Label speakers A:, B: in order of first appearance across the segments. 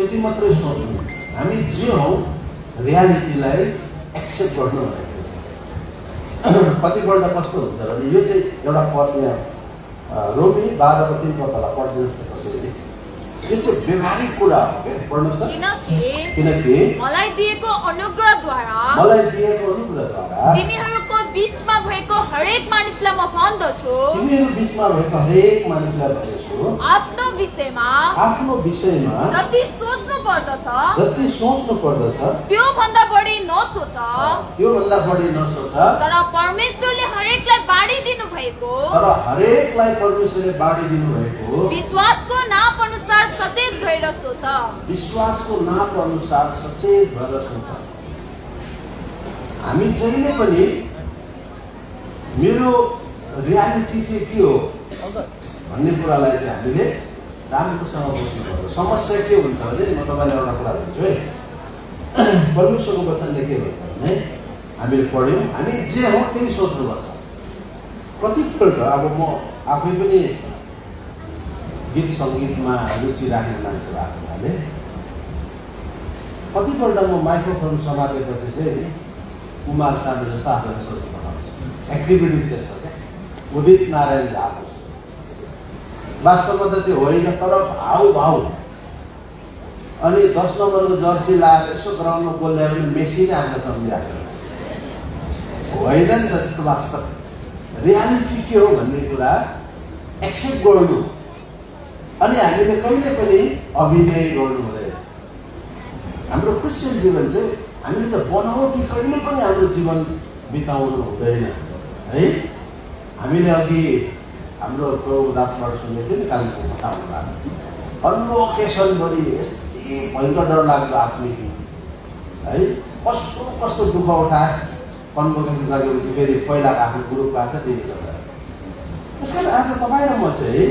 A: त्यति मात्रै सोच्नु। हामी जे हौँ रियालिटीलाई एक्सेप्ट गर्नु भनेको छ। कतिपल्ट कस्तो हुन्छ भने यो चाहिँ एउटा पद यहाँ रोमी 12:3 पदलाई पढिदिनुहोस् न कसरी। यो चाहिँ व्यवहारिक कुरा हो क्या, पढ्नुहोस् त। किनकि
B: मलाई दिएको अनुग्रहद्वारा तिमीहरूको बीचमा भएको हरेक मानिसलाई म भन्दछु,
A: तिमीहरू बीचमा भएको हरेक मानिसलाई भन्छु,
B: आफ्नो विषयमा जति सोच्नु पर्दछ त्यो भन्दा बढी नसोच, तर परमेश्वरले हरेकलाई बाँडिदिनु भएको विश्वासको नाप अनुसार सचेत भएर सोच।
A: हामी जहिले पनि मेरो रियालिटी चाहिँ के हो भन्ने कुरालाई चाहिँ हामीले राम्रोसँग बुझ्नुपर्छ। समस्या के हुन्छ भने म तपाईँलाई एउटा कुरा भन्छु है, परमेश्वरको वचनले के भन्छ भने हामीले पढ्यौँ, हामी जे हौँ त्यही सोच्नुपर्छ। कतिपल्ट अब म आफै पनि गीत सङ्गीतमा रुचि राख्ने मान्छे भएको हुनाले कतिपल्ट म माइक्रोफोन समातेपछि चाहिँ कुमार साधु जस्तो आफूलाई सोच्नु बनाउँछु। एक्टिभिटिज त्यस्तो क्या, उदित नारायण झा वास्तवमा त त्यो होइन, तर भाउ अनि 10 नम्बरको जर्सी लाएर यसो ग्राउन्डमा बोल्दा पनि मेसी नै आफ्नो सम्झिरहेको होइन नि त। त्यस्तो वास्तव रियालिटी के हो भन्ने कुरा एक्सेप्ट गर्नु। अनि हामीले कहिले पनि अभिनय गर्नु हुँदैन। हाम्रो क्रिस्चियन जीवन चाहिँ हामीले त बनावटी कहिले पनि हाम्रो जीवन बिताउनु हुँदैन है। हामीले अघि हाम्रो प्रभुदास बाट सुनेको थियो नि, कालिम्पोङमा थाहा हुनुभएको अन्लोकेसनभरि यस्तै भयङ्कर डर लाग्दो आत्मिक है, कस्तो कस्तो दुःख उठाए कन्भोकेसन सकेपछि फेरि पहिलाको आफ्नो ग्रुप आएको छ त्यही गर्दा। त्यस कारण आज तपाईँ र म चाहिँ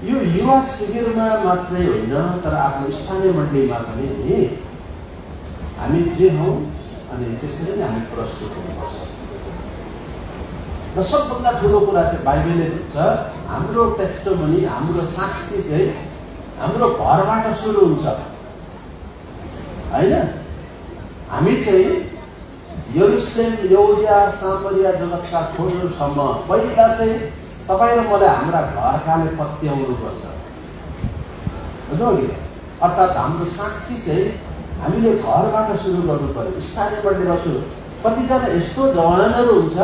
A: यो युवा शिविरमा मात्रै होइन, तर आफ्नो स्थानीय मण्डलीमा पनि हामी जे हौँ अनि त्यसरी नै हामी प्रस्तुत हुनुपर्छ। र सबभन्दा ठुलो कुरा चाहिँ बाइबलले भन्छ हाम्रो टेस्टिमोनी, हाम्रो साक्षी चाहिँ हाम्रो घरबाट सुरु हुन्छ होइन। हामी चाहिँ यरुशलेम, यहुदिया, सामरिया जगतका छोरसम्म पहिला चाहिँ तपाईँ र मलाई हाम्रा घरकाले पत्याउनुपर्छ। अर्थात् हाम्रो साक्षी चाहिँ हामीले घरबाट सुरु गर्नु पर्यो, स्थानीय मण्डलीबाट सुरु। कतिजना यस्तो जवानहरू हुन्छ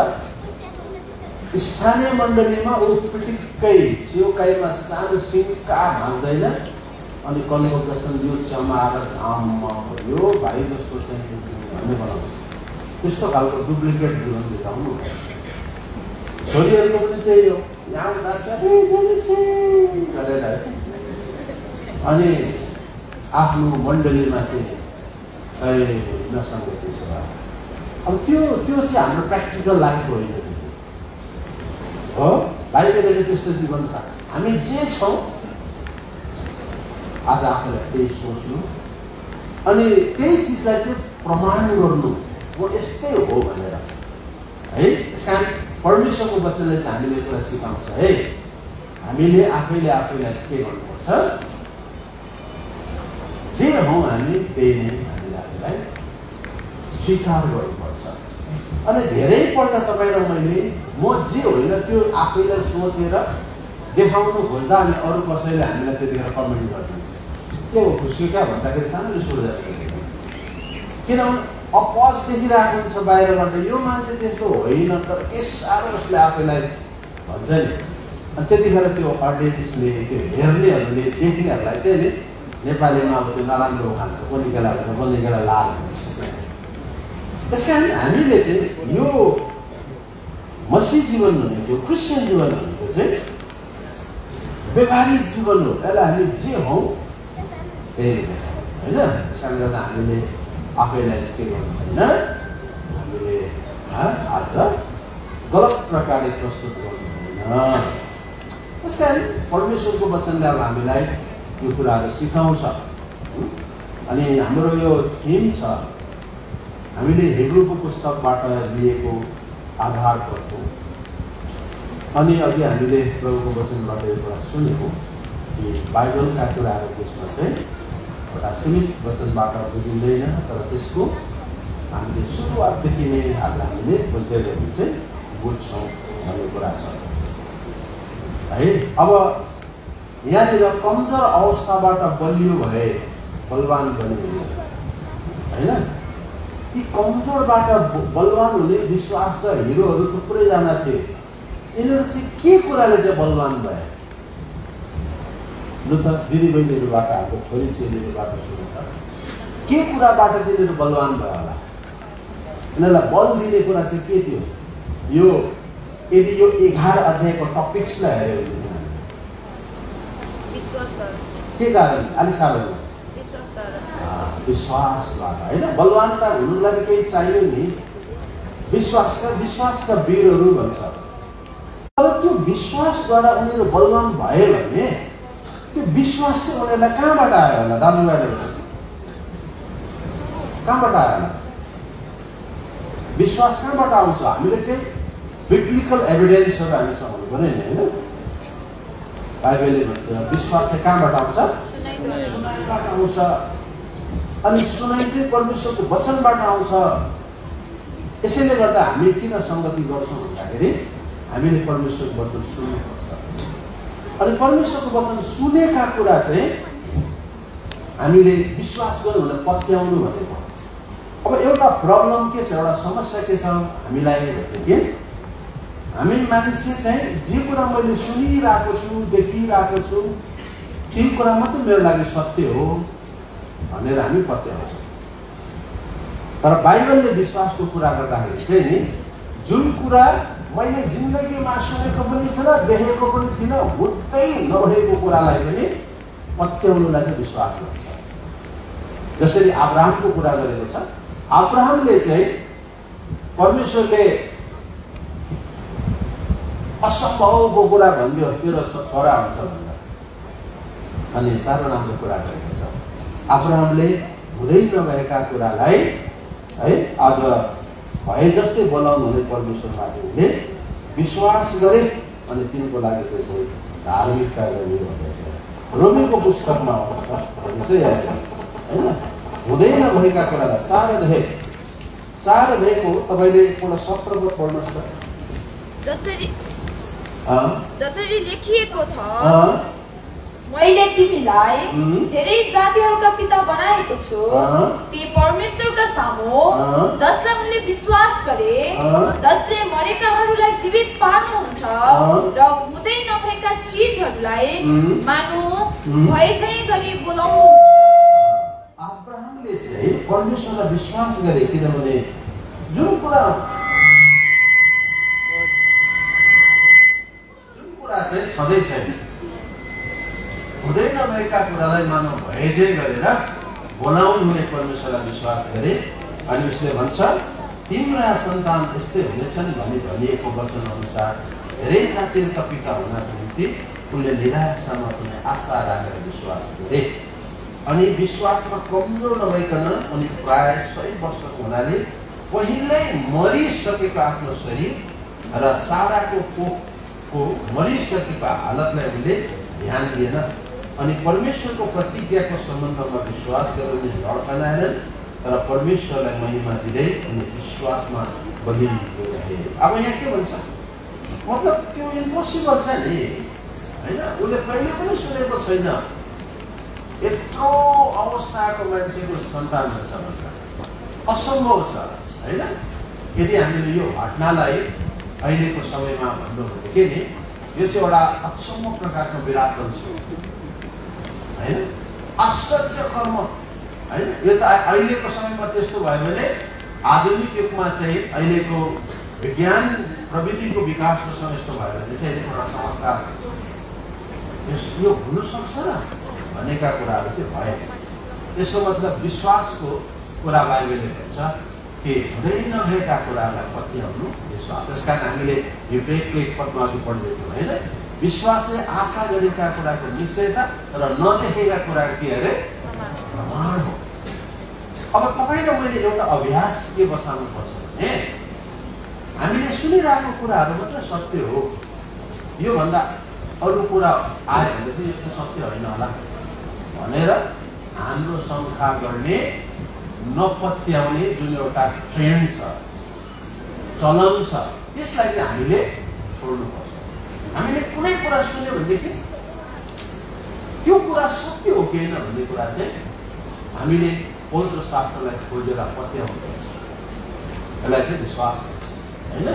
A: स्थानीय मण्डलीमा ऊ पिटिक्कै सिउकाइमा सानो सिङ्का भाँच्दैन अनि कन्भोकेसन यो छेउमा आएर आमा यो भाइ जस्तो चाहिँ भन्ने बनाउँछ। त्यस्तो खालको डुप्लिकेट जीवन बिताउनु। छोरीहरूको पनि त्यही हो, यहाँ गरेर अनि आफ्नो मण्डलीमा चाहिँ नसङ्गति छ। अब त्यो चाहिँ हाम्रो प्र्याक्टिकल लाइफ होइन हो। बाहिरले चाहिँ त्यस्तो जीवन छ। हामी जे छौँ आज आफूलाई त्यही सोच्नु अनि त्यही चिजलाई चाहिँ प्रमाण गर्नु, म यस्तै हो भनेर है। त्यस कारण परमेश्वरको वचनले चाहिँ हामीले कुरा सिकाउँछ है। हामीले आफैले आफैलाई के गर्नुपर्छ, जे हौँ हामी त्यही नै हामीले आफूलाई स्वीकार गर्नुपर्छ। अनि धेरैपल्ट तपाईँ र मैले म जे होइन त्यो आफैलाई सोचेर देखाउनु खोज्दा अनि अरू कसैले हामीलाई त्यतिखेर कमेन्ट गरिदिन्छ के हो खुसी क्या भन्दाखेरि सानो सोध्दा किनभने अपवाद देखिरहेको हुन्छ बाहिरबाट, यो मान्छे त्यस्तो होइन तर के साह्रो उसले आफैलाई भन्छ नि। अनि त्यतिखेर त्यो अडियन्सले, त्यो हेर्नेहरूले, देख्नेहरूलाई चाहिँ नि नेपालीमा अब त्यो नराम्रो खान्छ, कसले केला भन्छ, कसले केला लाल भन्छ। त्यस कारण हामीले चाहिँ यो मसीह जीवन भनेको, क्रिस्चियन जीवन भनेको चाहिँ व्यवहारिक जीवन हो। यसलाई हामी जे हौँ त्यही होइन। त्यस कारणले गर्दा हामीले आफैलाई के गर्नु छैन, हामीले आज गलत प्रकारले प्रस्तुत गर्नु छैन। त्यस कारण परमेश्वरको वचनले अब हामीलाई यो कुराहरू सिकाउँछ। अनि हाम्रो यो थिम छ, हामीले हिब्रूको पुस्तकबाट लिएको आधार गर्छौँ। अनि अघि हामीले प्रभुको वचनबाट यो कुरा सुनेको कि बाइबलका कुराहरू बुझ्न चाहिँ एउटा सीमित वचनबाट बुझिँदैन, तर त्यसको हामीले सुरुवातदेखि नै आज हामीले बुझ्दैरहेको चाहिँ बुझ्छौँ भन्ने कुरा छ है। अब यहाँनिर कमजोर अवस्थाबाट बलियो भए बलवान बन्ने होइन। ती कमजोरबाट बलवान हुने विश्वासका हिरोहरू थुप्रैजना थिए। यिनीहरू चाहिँ के कुराले चाहिँ बलवान भए? लु त दिदीबहिनीहरूबाट, हाम्रो छोरी चेलीहरूबाट सुन्नु त, के कुराबाट चाहिँ यिनीहरू बलवान भयो होला? यिनीहरूलाई बल दिने कुरा चाहिँ के थियो? यो यदि यो 11 अध्यायको टपिक्सलाई हेऱ्यो भने के कारण? अलिक साह्रो विश्वासबाट होइन। बलवानता हुनुको लागि केही चाहियो नि, विश्वासका वीरहरू भन्छ। तर त्यो विश्वासद्वारा उनीहरू बलवान भए भने त्यो विश्वास चाहिँ उनीहरूलाई कहाँबाट आयो होला? दाजुभाइले कहाँबाट आयो होला? विश्वास कहाँबाट आउँछ? हामीले चाहिँ बिब्लिकल एभिडेन्सहरू हामीसँग हुनु पर्यो नि होइन। बाइबलले भन्छ विश्वास चाहिँ कहाँबाट आउँछ? सुनाइबाट आउँछ। अनि सुनाइ चाहिँ परमेश्वरको वचनबाट आउँछ। यसैले गर्दा हामी किन संगति गर्छौँ भन्दाखेरि हामीले परमेश्वरको वचन सुन्नुपर्छ। अनि परमेश्वरको वचन सुनेका कुरा चाहिँ हामीले विश्वास गर्नु भने पत्याउनु भनेको। अब एउटा प्रब्लम के छ, एउटा समस्या के छ हामीलाई भनेदेखि हामी मान्छे चाहिँ जे कुरा मैले सुनिरहेको छु, देखिरहेको छु, ती कुरा मात्रै मेरो लागि सत्य हो भनेर हामी पत्याउँछौँ। तर बाइबलले विश्वासको कुरा गर्दाखेरि चाहिँ नि जुन कुरा मैले जिन्दगीमा सुनेको पनि थिएन, देखेको पनि थिएन, हुँदै नभएको कुरालाई पनि पत्याउनुलाई चाहिँ विश्वास गर्छ। जसरी अब्राहमको कुरा गरेको छ। अब्राहमले चाहिँ परमेश्वरले असम्भवको कुरा भनिदियो तेरो छोरा हुन्छ भनेर, अनि साह्रो राम्रो कुरा गरेको छ। अब्राहमले हुँदै नभएका कुरालाई है आज भए जस्तै बोलाउनु हुने परमेश्वरमाथि विश्वास गरे अनि तिनको लागि त्यसै धार्मिकता गरियो भनेछ। रोमीको पुस्तकमा आउँछ होइन, हुँदै नभएका कुरालाई 4 अध्यायको तपाईँले एउटा 17 पद पढ्नुहोस् त।
B: जसरी लेखिएको छ, मैले तिमीलाई धेरै जातिहरूका पिता बनाएको छु, ती परमेश्वरका सामु जसलाई उनले विश्वास गरे, जसले मरेकाहरूलाई जीवित पार्नुहुन्छ र हुँदै नभएका चिजहरूलाई मानु भए चाहिँ गरी बोलाउनु।
A: अब्राहमले चाहिँ परमेश्वरलाई विश्वास गरे, किनभने जुन कुरा चाहिँ छँदै छैन, हुँदै नभएका कुरालाई मानव भए चाहिँ गरेर बोलाउनु हुने परमेश्वरलाई विश्वास गरे। अनि उसले भन्छ तिम्रा सन्तान यस्तै हुनेछन् भनी भनिएको वचन अनुसार धेरै जातिहरूका पिता हुनको निम्ति उनले निराशामा कुनै आशा राखेर विश्वास गरे। अनि विश्वासमा कमजोर नभइकन उनी प्राय 100 वर्षको हुनाले पहिल्यै मरिसकेको आफ्नो शरीर र साराको कोखको मरिसकेको हालतलाई उनले ध्यान दिएन। अनि परमेश्वरको प्रतिज्ञाको सम्बन्धमा विश्वास गरेर लड्कनाएनन्, तर परमेश्वरलाई महिमा दिँदै उनी विश्वासमा बलिएको रहे। अब यहाँ के भन्छ, मतलब त्यो इम्पोसिबल छ नि होइन। उसले कहिले पनि सुनेको छैन यत्रो अवस्थाको मान्छेको सन्तान हुन्छ भनेर, असम्भव छ होइन। यदि हामीले यो घटनालाई अहिलेको समयमा भन्नु भनेदेखि नि यो चाहिँ एउटा अचम्म प्रकारको विराटन छ होइन, आश्चर्य कर्म होइन। यो त अहिलेको समयमा त्यस्तो भयो भने आधुनिक युगमा चाहिँ अहिलेको विज्ञान प्रविधिको विकासको समय यस्तो भयो भने चाहिँ एउटा चमत्कार यो हुन सक्छ र भनेका कुराहरू चाहिँ भए। यसको मतलब विश्वासको कुरा बाइबलले भन्छ कि हुँदै नभएका कुरालाई पत्याउनु विश्वास। त्यसकारण हामीले यो पेटको एक पदमा अघि पढ्दैछौँ होइन। विश्वासले आशा गरेका कुराको निश्चयता र नदेखेका कुरा के अरे प्रमाण हो। अब तपाईँ र मैले एउटा अभ्यास के बसाल्नु पर्छ भने हामीले सुनिरहेको कुराहरू मात्र सत्य हो, योभन्दा अरू कुरा आयो भने चाहिँ यस्तो सत्य होइन होला भनेर हाम्रो शङ्का गर्ने नपत्याउने जुन एउटा ट्रेन्ड छ, चलन छ, त्यसलाई चाहिँ हामीले छोड्नुपर्छ। हामीले कुनै कुरा सुन्यो भनेदेखि त्यो कुरा सत्य हो कि होइन भन्ने कुरा चाहिँ हामीले पवित्र शास्त्रलाई खोजेर पत्याउनुपर्छ। यसलाई चाहिँ विश्वास भन्छ, होइन?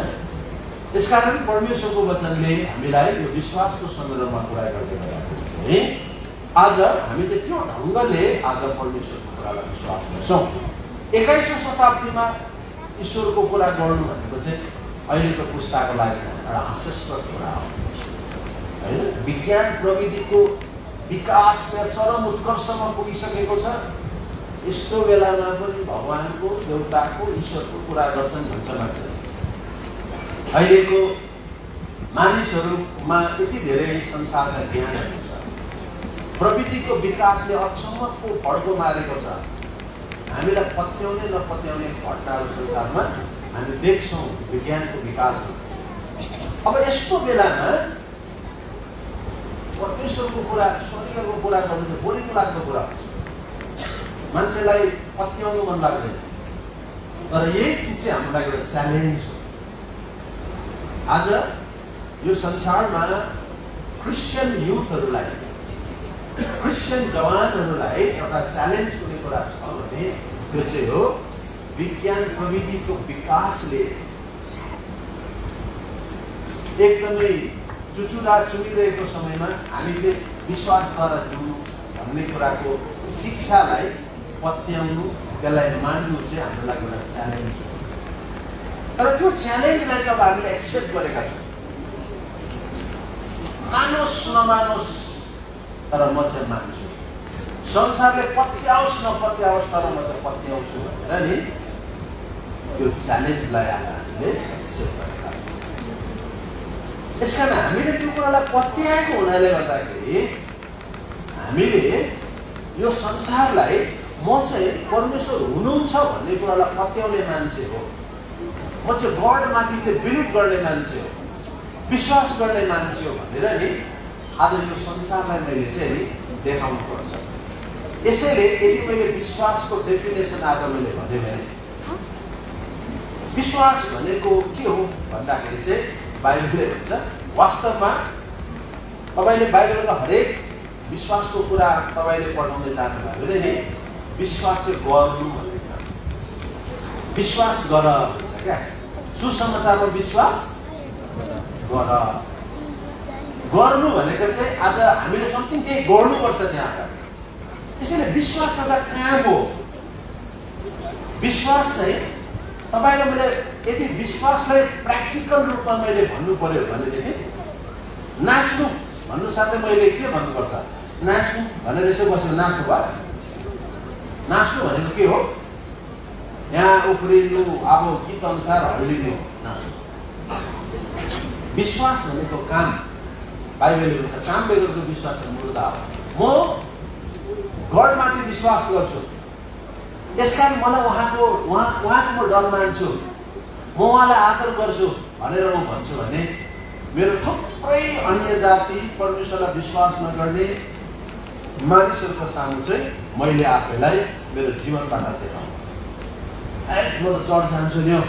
A: त्यसकारण परमेश्वरको वचनले हामीलाई यो विश्वासको सन्दर्भमा कुरा गर्दै गएको छ। आज हामीले त्यो ढङ्गले आज परमेश्वरको कुरालाई विश्वास गर्छौँ। 21औं शताब्दीमा ईश्वरको कुरा गर्नु भनेको चाहिँ अहिलेको पुस्ताको लागि एउटा हास्यास्पद कुरा हो, होइन? विज्ञान प्रविधिको विकासमा चरम उत्कर्षमा पुगिसकेको छ। यस्तो बेलामा पनि भगवानको, देवताको, ईश्वरको कुरा गर्छन् भन्छ मान्छे। अहिलेको मानिसहरूमा यति धेरै संसारका ज्ञानहरू छ, प्रविधिको विकासले अचम्मको भड्को मारेको छ। हामीलाई पत्याउने नपत्याउने घटनाहरू संसारमा हामी देख्छौँ विज्ञानको विकासमा। अब यस्तो बेलामा परमेश्वरको कुरा, स्वर्गको कुरा गर्नु चाहिँ बोरिङ लाग्दो कुरा हुन्छ, मान्छेलाई पत्याउनु मन लाग्दैन। तर यही चिज चाहिँ हाम्रो लागि एउटा च्यालेन्ज हो। आज यो संसारमा क्रिस्चियन युथहरूलाई, क्रिस्चियन जवानहरूलाई एउटा च्यालेन्ज हुने कुरा छ भने त्यो चाहिँ हो विज्ञान प्रविधिको विकासले एकदमै चुचुरा चुनिरहेको समयमा हामी चाहिँ विश्वासद्वारा जिउनु भन्ने कुराको शिक्षालाई पत्याउनु, त्यसलाई मान्नु चाहिँ हाम्रो लागि एउटा च्यालेन्ज हो। तर त्यो च्यालेन्जलाई चाहिँ अब हामीले एक्सेप्ट गरेका छौँ। मानोस् नमानोस् तर म चाहिँ मान्छु, संसारले पत्याओस् नपत्याओस् तर म चाहिँ पत्याउँछु भनेर नि त्यो च्यालेन्जलाई हामीले एक्सेप्ट गरेका छौँ। त्यसकारण हामीले त्यो कुरालाई पत्याएको हुनाले गर्दाखेरि हामीले यो संसारलाई म चाहिँ परमेश्वर हुनुहुन्छ भन्ने कुरालाई पत्याउने मान्छे हो, म चाहिँ गडमाथि चाहिँ बिलिभ गर्ने मान्छे हो, विश्वास गर्ने मान्छे हो भनेर नि आज यो संसारलाई मैले चाहिँ देखाउनु पर्छ। यसैले यदि मैले विश्वासको डेफिनेसन आज मैले भने विश्वास भनेको के हो भन्दाखेरि चाहिँ बाइबलले भन्छ, वास्तवमा तपाईँले बाइबलमा हरेक विश्वासको कुरा तपाईँले पढाउँदै जानुभयो भने नि विश्वास चाहिँ गर्नु भनेको छ। विश्वास गर भन्छ क्या, सुसमाचारमा विश्वास गर। गर्नु भनेको चाहिँ आज हामीले समथिङ केही गर्नुपर्छ त्यहाँ। त्यसैले विश्वास एउटा काम हो। विश्वास चाहिँ तपाईँले मैले यदि विश्वासलाई प्र्याक्टिकल रूपमा मैले भन्नु पर्यो भनेदेखि नाच्नु भन्नु साथै मैले के भन्नुपर्छ? नाच्नु भनेर यसो बसेर नाच्नु भयो। नाच्नु भनेको के हो? यहाँ उफ्रिनु, अब गीत अनुसार हल्लिनु, नाच्नु। विश्वास भनेको काम, बाइबलले भन्छ काम बेगरको विश्वास मुर्दा हो। म गडमाथि विश्वास गर्छु, यसकारण मलाई उहाँको म डर मान्छु, म उहाँलाई आदर गर्छु भनेर म भन्छु भने मेरो थुप्रै अन्य जाति परमेश्वरलाई विश्वास नगर्ने मानिसहरूको सामु चाहिँ मैले आफैलाई मेरो जीवनबाट देखाउँ। म त चर्च जान्छु नि हौ,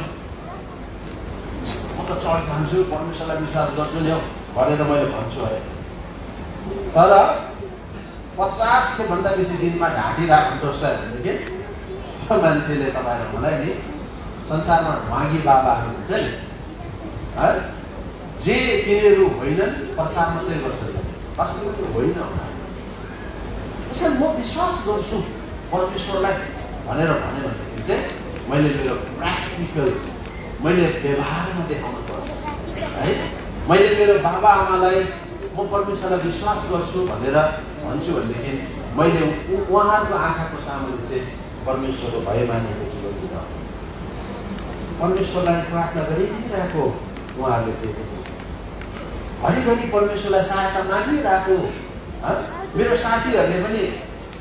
A: म त चर्च जान्छु, परमेश्वरलाई विश्वास गर्छु नि हौ भनेर मैले भन्छु है। तर 50 भन्दा बेसी दिनमा ढाँटिरहेको जस्तो भनेदेखि मान्छेले तपाईँलाई मलाई नि संसारमा माघी बाबाहरू हुन्छ नि है, जे तिनीहरू होइनन् प्रचार मात्रै गर्छन्, वास्तवमा त्यो होइन। त्यसैले म विश्वास गर्छु परमेश्वरलाई भनेर भने भनेदेखि चाहिँ मैले मेरो प्र्याक्टिकल मैले व्यवहारमा देखाउनु पर्छ है। मैले मेरो बाबा आमालाई म परमेश्वरलाई विश्वास गर्छु भनेर भन्छु भनेदेखि मैले उहाँहरूको आँखाको सामने चाहिँ परमेश्वरको भय मानेको जीवन दिनु, परमेश्वरलाई प्रार्थना गरिरहेको उहाँहरूले देखेको, घरिघरि परमेश्वरलाई सहायता मागिरहेको। मेरो साथीहरूले पनि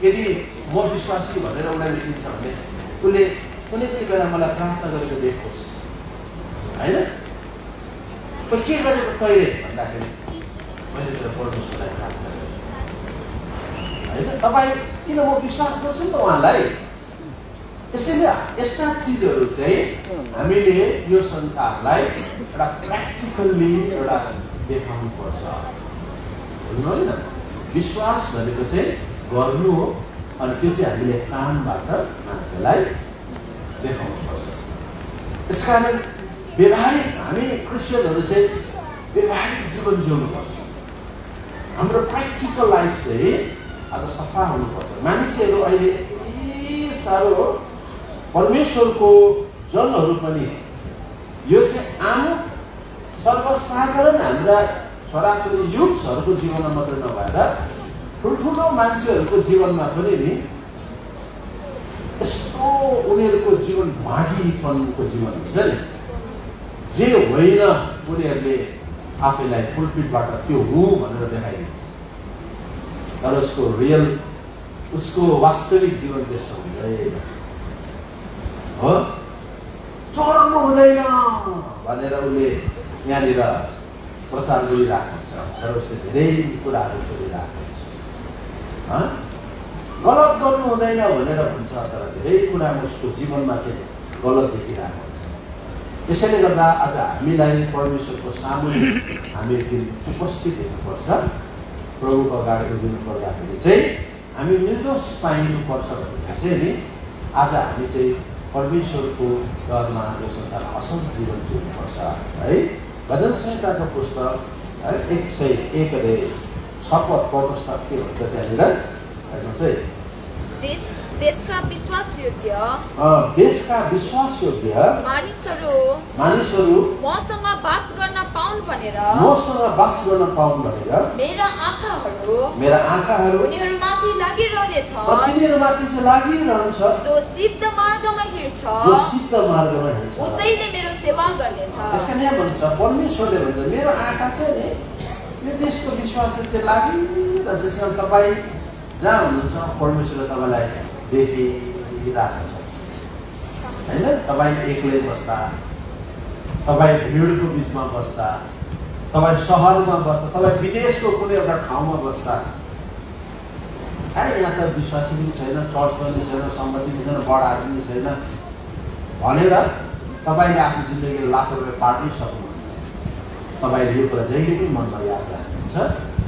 A: यदि म विश्वासी भनेर उसलाई लेखिन्छ भने उसले कुनै पनि बेला मलाई प्रार्थना गरेको देखोस् होइन। के गरेको कहिले भन्दाखेरि मैले मेरो परमेश्वरलाई प्रार्थना गर्छु। होइन तपाईँ किन म विश्वास गर्छु नि त उहाँलाई। यसैले यस्ता चिजहरू चाहिँ हामीले यो संसारलाई एउटा प्र्याक्टिकल्ली एउटा देखाउनु पर्छ होइन। विश्वास भनेको चाहिँ गर्नु हो अनि त्यो चाहिँ हामीले कामबाट मान्छेलाई देखाउनु पर्छ। त्यसकारण व्यवहारिक हामी क्रिस्चियनहरू चाहिँ व्यवहारिक जीवन जिउनुपर्छ। हाम्रो प्र्याक्टिकल लाइफ चाहिँ आज सफा हुनुपर्छ। मान्छेहरू अहिले यति साह्रो परमेश्वरको जनहरू पनि यो चाहिँ आम सर्वसाधारण हाम्रा छोराछोरी युथ्सहरूको जीवनमा मात्रै नभएर ठुल्ठुलो मान्छेहरूको जीवनमा पनि नि यस्तो उनीहरूको जीवन भागीपनको जीवन हुन्छ नि, जे होइन उनीहरूले आफैलाई फुलफिलबाट त्यो हुँ भनेर देखाइदिन्छ, तर उसको रियल उसको वास्तविक जीवन त्यस्तो हुँदैन हो। चढ्नु हुँदैन भनेर उसले यहाँनिर प्रचार गरिरहेको हुन्छ, तर उसले धेरै कुराहरू छोडिरहेको हुन्छ। गलत गर्नु हुँदैन भनेर भन्छ, तर धेरै कुरामा उसको जीवनमा चाहिँ गलत देखिरहेको हुन्छ। त्यसैले गर्दा आज हामीलाई परमेश्वरको सामुन्ने हामी उपस्थित हुनुपर्छ। प्रभुको अगाडि उभिनु पर्दाखेरि चाहिँ हामी निर्दोष पाइनुपर्छ भनेर चाहिँ नि आज हामी चाहिँ परमेश्वरको डरमा यो संसार असल जीवन जिउनुपर्छ है। भजन संहिताको पुस्तक 101 पुस्तक के भन्छ त्यहाँनिर हेर्नुहोस् है।
B: देशका विश्वासयोग्य
A: मानिसहरू
B: मसँग बास गर्न पाउन् भनेर मेरा आँखाहरू उनीहरूमाथि लागिरहनेछ, जो सिद्ध मार्गमा हिँड्छ उसैले मेरो सेवा गर्नेछ।
A: परमेश्वरले भन्छ मेरो आँखा चाहिँ यो देशको विश्वासले लागिरहन्छ। जसमा तपाईँ जहाँ हुनुहुन्छ परमेश्वरले तपाईँलाई देखिरहेको छ होइन। तपाईँ एक्लै बस्दा, तपाईँ भिडको बिचमा बस्दा, तपाईँ सहरमा बस्दा, तपाईँ विदेशको कुनै एउटा ठाउँमा बस्दा, यहाँ त विश्वासी पनि छैन, चर्च पनि छैन, सम्पत्ति पनि छैन, बडाहरू पनि छैन भनेर तपाईँले आफ्नो जिन्दगीले लाखौँ रुपियाँ पार्नै सक्नुहुन्छ। तपाईँले यो कुरा जहिले पनि मनमा याद राख्नुहुन्छ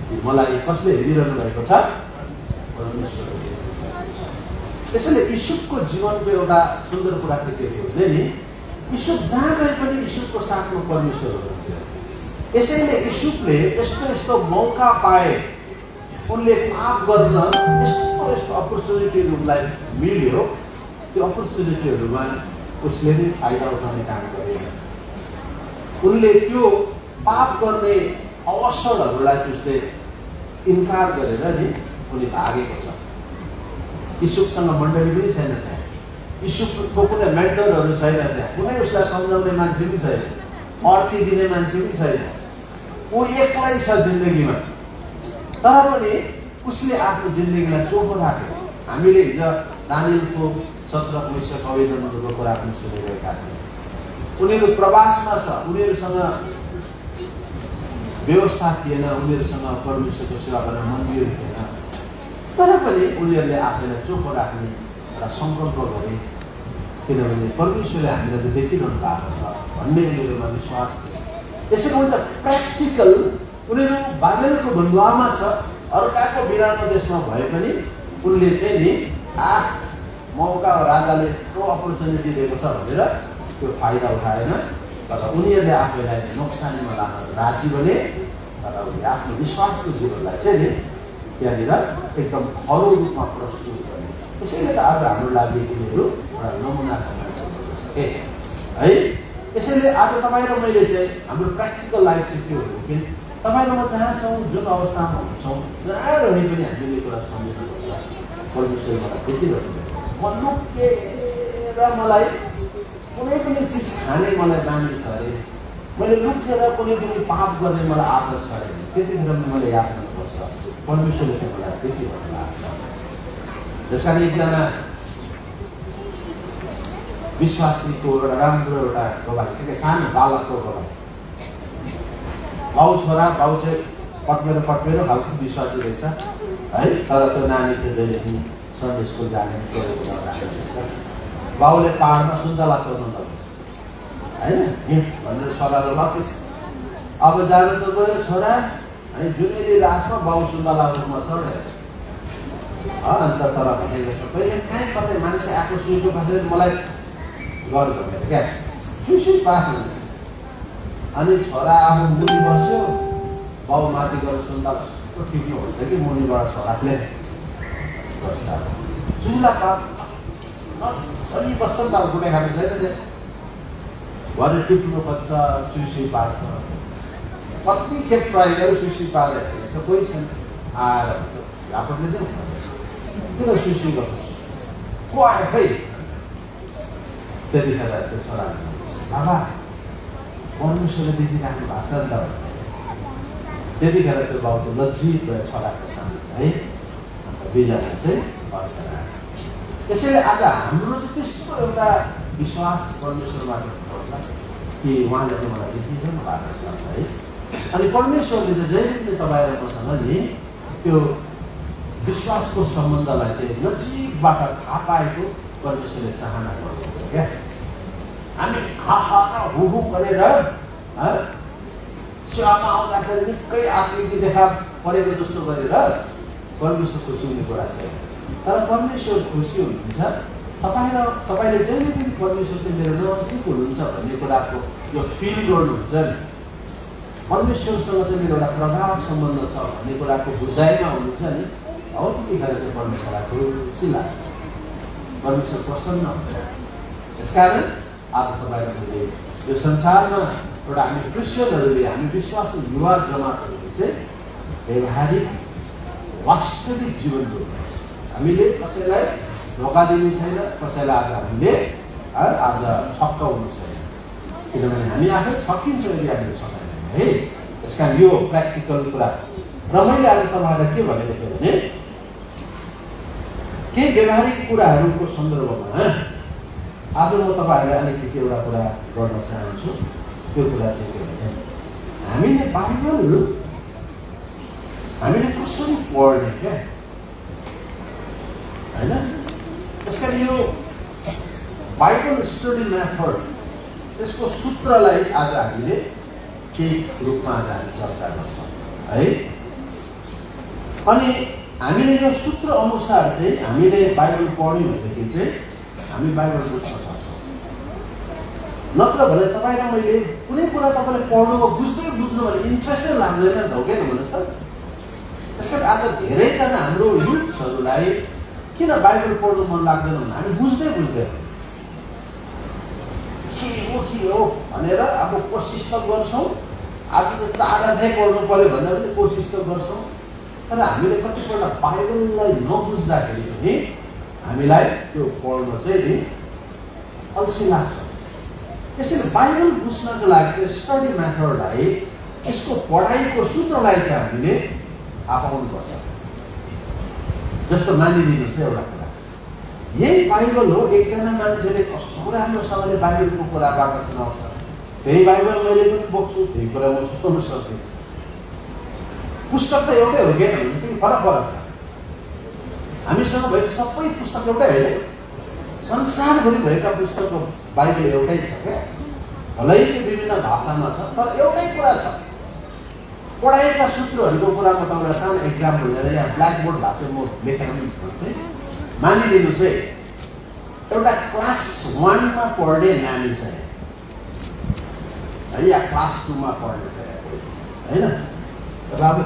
A: कि मलाई कसले हेरिरहनु भएको छ, परमेश्वर। त्यसैले युसुफको जीवनको एउटा सुन्दर कुरा चाहिँ के थियो भने नि, युसुफ जहाँ गए पनि युसुफको साथमा परमेश्वर हुनुहुन्थ्यो। यसैले युसुफले यस्तो मौका पाए, उनले पाप गर्न यस्तो अपर्च्युनिटीहरूलाई मिल्यो, त्यो अपर्च्युनिटीहरूमा उसले नै फाइदा उठाउने काम गरेन। उनले त्यो पाप गर्ने अवसरहरूलाई उसले इन्कार गरेर नि उनी भागेको छ। युसुफसँग मण्डली पनि छैन त्यहाँ, युसुफको कुनै मेन्टरहरू छैन त्यहाँ, कुनै उसलाई सम्झाउने मान्छे पनि छैन, अर्थी दिने मान्छे पनि छैन, ऊ एक्लै छ जिन्दगीमा। तर पनि उसले आफ्नो जिन्दगीलाई चोखो राख्यो। हामीले हिजो दानियलको 17 पुस्तक आवेदनहरूको कुरा पनि सुनिरहेका थियौँ। उनीहरू प्रवासमा छ, उनीहरूसँग व्यवस्था थिएन, उनीहरूसँग परमेश्वरको सेवा गर्न मन्दिर थिएन, तर पनि उनीहरूले आफैलाई चोखो राख्ने एउटा सङ्कल्प गरे, किनभने परमेश्वरले हामीलाई त देखिरहनु भएको छ भन्ने उनीहरूमा विश्वास थियो। त्यसैले उनीहरू प्र्याक्टिकल, उनीहरू बाबेलको बन्दुवामा छ, अर्काको बिरानो देशमा भए पनि उनले चाहिँ नि मौका राजाले त्यो अपर्च्युनिटी दिएको छ भनेर त्यो फाइदा उठाएन, तर उनीहरूले आफैलाई नोक्सानीमा लान राजी बने, तर उनीहरूले आफ्नो विश्वासको जीवनलाई चाहिँ नि त्यहाँनिर एकदम खरो रूपमा प्रस्तुत गर्ने। त्यसैले त आज हाम्रो लागि उनीहरू एउटा नमुनाका मान्छेहरू सके है। यसैले आज तपाईँ र मैले चाहिँ हाम्रो प्र्याक्टिकल लाइफ चाहिँ के हो कि तपाईँ र म जहाँ छौँ, जुन अवस्थामा हुन्छौँ, जहाँ रहे पनि हामीले कुरा सम्झिनुपर्छ। परमेश्वर मलाई देखिरहनु, म लुकेर मलाई कुनै पनि चिज खाने मलाई बानी छ अरे, मैले लुकेर कुनै पनि पाप गर्ने मलाई आदत छ अरे, त्यतिखेर पनि मैले याद गर्नुपर्छ परमेश्वरले चाहिँ मलाई देखिरहनु भएको छ। त्यस कारण एकजना विश्वासीको एउटा राम्रो एउटा गवाही छ कि सानो बालकको गवाही। बाउ छोरा, बाउ चाहिँ पट्मेर खालको विश्वासी रहेछ है। तर त्यो नानी चाहिँ जहिले सन्डे स्कुल जाने रहेछ। बाउले पाहाडमा सुन्तला चोर्नु थाल्छ होइन भनेर सल्लाह लकेछ। अब जानु त गयो छोरा है, जुनेली रातमा बाउ सुन्तला रुखमा चढ्यो अन्त। तर भनेको छ कहिले कहीँ कतै मान्छे आएको सुइसो बसेर मलाई गर भनेर क्या सुइसो पास हुन्छ। अनि छोरा आफू मुनि बस्यो, बाउ माथि गएर सुन्तला टिप्नु हुन्छ कि मुनिबाट छोराले चुला पास अलि बस्छ नि त, अब गुटे खानु छैन त्यो भने टिप्नु खोज्छ, सुइसुई पार्छ। कति खेप ट्राई गर्यो सुइसुई पारेर कोही छैन। आएर आफूले चाहिँ किन सुइसुई गर्छ को आयो खै। त्यतिखेर त्यो छोराले बाबा परमेश्वरले देखिराख्नु भएको छ नि त। त्यतिखेर त्यो बाउ चाहिँ लज्जित भयो छोराको सामु है। अन्त बिजना चाहिँ फर्केर आयो। त्यसैले आज हाम्रो चाहिँ त्यस्तो एउटा विश्वास परमेश्वरबाट हुन्छ कि उहाँले चाहिँ मलाई देखिरहनु भएको छ है। अनि परमेश्वरले चाहिँ जहिले पनि तपाईँलाई मसँग नि त्यो विश्वासको सम्बन्धलाई चाहिँ नजिकबाट थाहा पाएको परमेश्वरले चाहना गर्नुहुन्छ क्या। हामी आहा हुहु गरेर सेवामा आउँदाखेरि निकै आत्मिकी देखा परेको जस्तो गरेर परमेश्वर खुसी हुने कुरा छैन। तर परमेश्वर खुसी हुनुहुन्छ तपाईँले जहिले पनि परमेश्वर चाहिँ मेरो नजिक हुनुहुन्छ भन्ने कुराको यो फिल गर्नुहुन्छ नि। परमेश्वरसँग चाहिँ मेरो एउटा प्रगाढ सम्बन्ध छ भन्ने कुराको बुझाइमा हुनुहुन्छ नि। अब त्यतिखेर चाहिँ परमेश्वरलाई खुसी लाग्छ, परमेश्वर प्रसन्न हुन्छ। यसकारण आज तपाईँलाई मैले यो संसारमा एउटा हामी क्रिस्चियनहरूले, हामी विश्वासी युवा जमातहरूले चाहिँ व्यवहारिक वास्तविक जीवन जिउनुपर्छ। हामीले कसैलाई धोका दिनु छैन, कसैलाई आज हामीले आज छक्क हुनु छैन, किनभने हामी आफै छक्किन्छौँ यदि हामीले सक्दैनौँ है। त्यस कारण यो प्र्याक्टिकल कुरा। र मैले आज तपाईँहरूलाई के भनेको थिएँ भने केही व्यवहारिक कुराहरूको सन्दर्भमा आज म तपाईँहरूलाई अलिकति एउटा कुरा गर्न चाहन्छु। त्यो कुरा चाहिँ के भने हामीले बाइबल हामीले कसरी पढ्ने क्या होइन। त्यस कारण यो बाइबल स्टडी मेथड त्यसको सूत्रलाई आज हामीले केही रूपमा आज हामी चर्चा गर्छौँ है। अनि हामीले यो सूत्र अनुसार चाहिँ हामीले बाइबल पढ्यौँ भनेदेखि चाहिँ हामी बाइबल बुझ्न सक्छौँ। नत्र भने तपाईँलाई मैले कुनै कुरा तपाईँले पढ्नुमा बुझ्नु भने इन्ट्रेस्टै लाग्दैन नि त, हो क्या भन्नुहोस् त। त्यस कारण आज धेरैजना हाम्रो युथ्सहरूलाई किन बाइबल पढ्नु मन लाग्दैन भने हामी बुझ्दैन के हो भनेर अब कोसिस त गर्छौँ। आज त 4 अध्याय पढ्नु पर्यो भनेर पनि कोसिस त गर्छौँ। तर हामीले कतिपल्ट बाइबललाई नबुझ्दाखेरि पनि हामीलाई त्यो पढ्न चाहिँ नि अल्छी लाग्छ। त्यसैले बाइबल बुझ्नको लागि स्टडी मेथडलाई, यसको पढाइको सूत्रलाई चाहिँ हामीले आपनाउनुपर्छ। जस्तो मानिदिनु चाहिँ एउटा कुरा यही बाइबल हो। एकजना मान्छेले कस्तो राम्रोसँगले बाइबलको कुराबाट सुनाउँछ, त्यही बाइबल मैले पनि बोक्छु, त्यही कुरा म सुनाउन सक्छु। पुस्तक त एउटै हो क्या भने पनि फरक छ। हामीसँग भएको सबै पुस्तक एउटै होइन, संसारभरि भएका पुस्तकको बाइबल एउटै छ क्या। भलै विभिन्न भाषामा छ तर एउटै कुरा छ। पढाइका सूत्रहरूको कुरा म तपाईँलाई सानो एक्जाम्पल लिएर यहाँ ब्ल्याकबोर्ड भएको चाहिँ म लेखेर भन्छु। मानिलिनु चाहिँ एउटा क्लास 1 मा पढ्ने नानी छ है, या क्लास 2 मा पढ्ने छ होइन। बाबु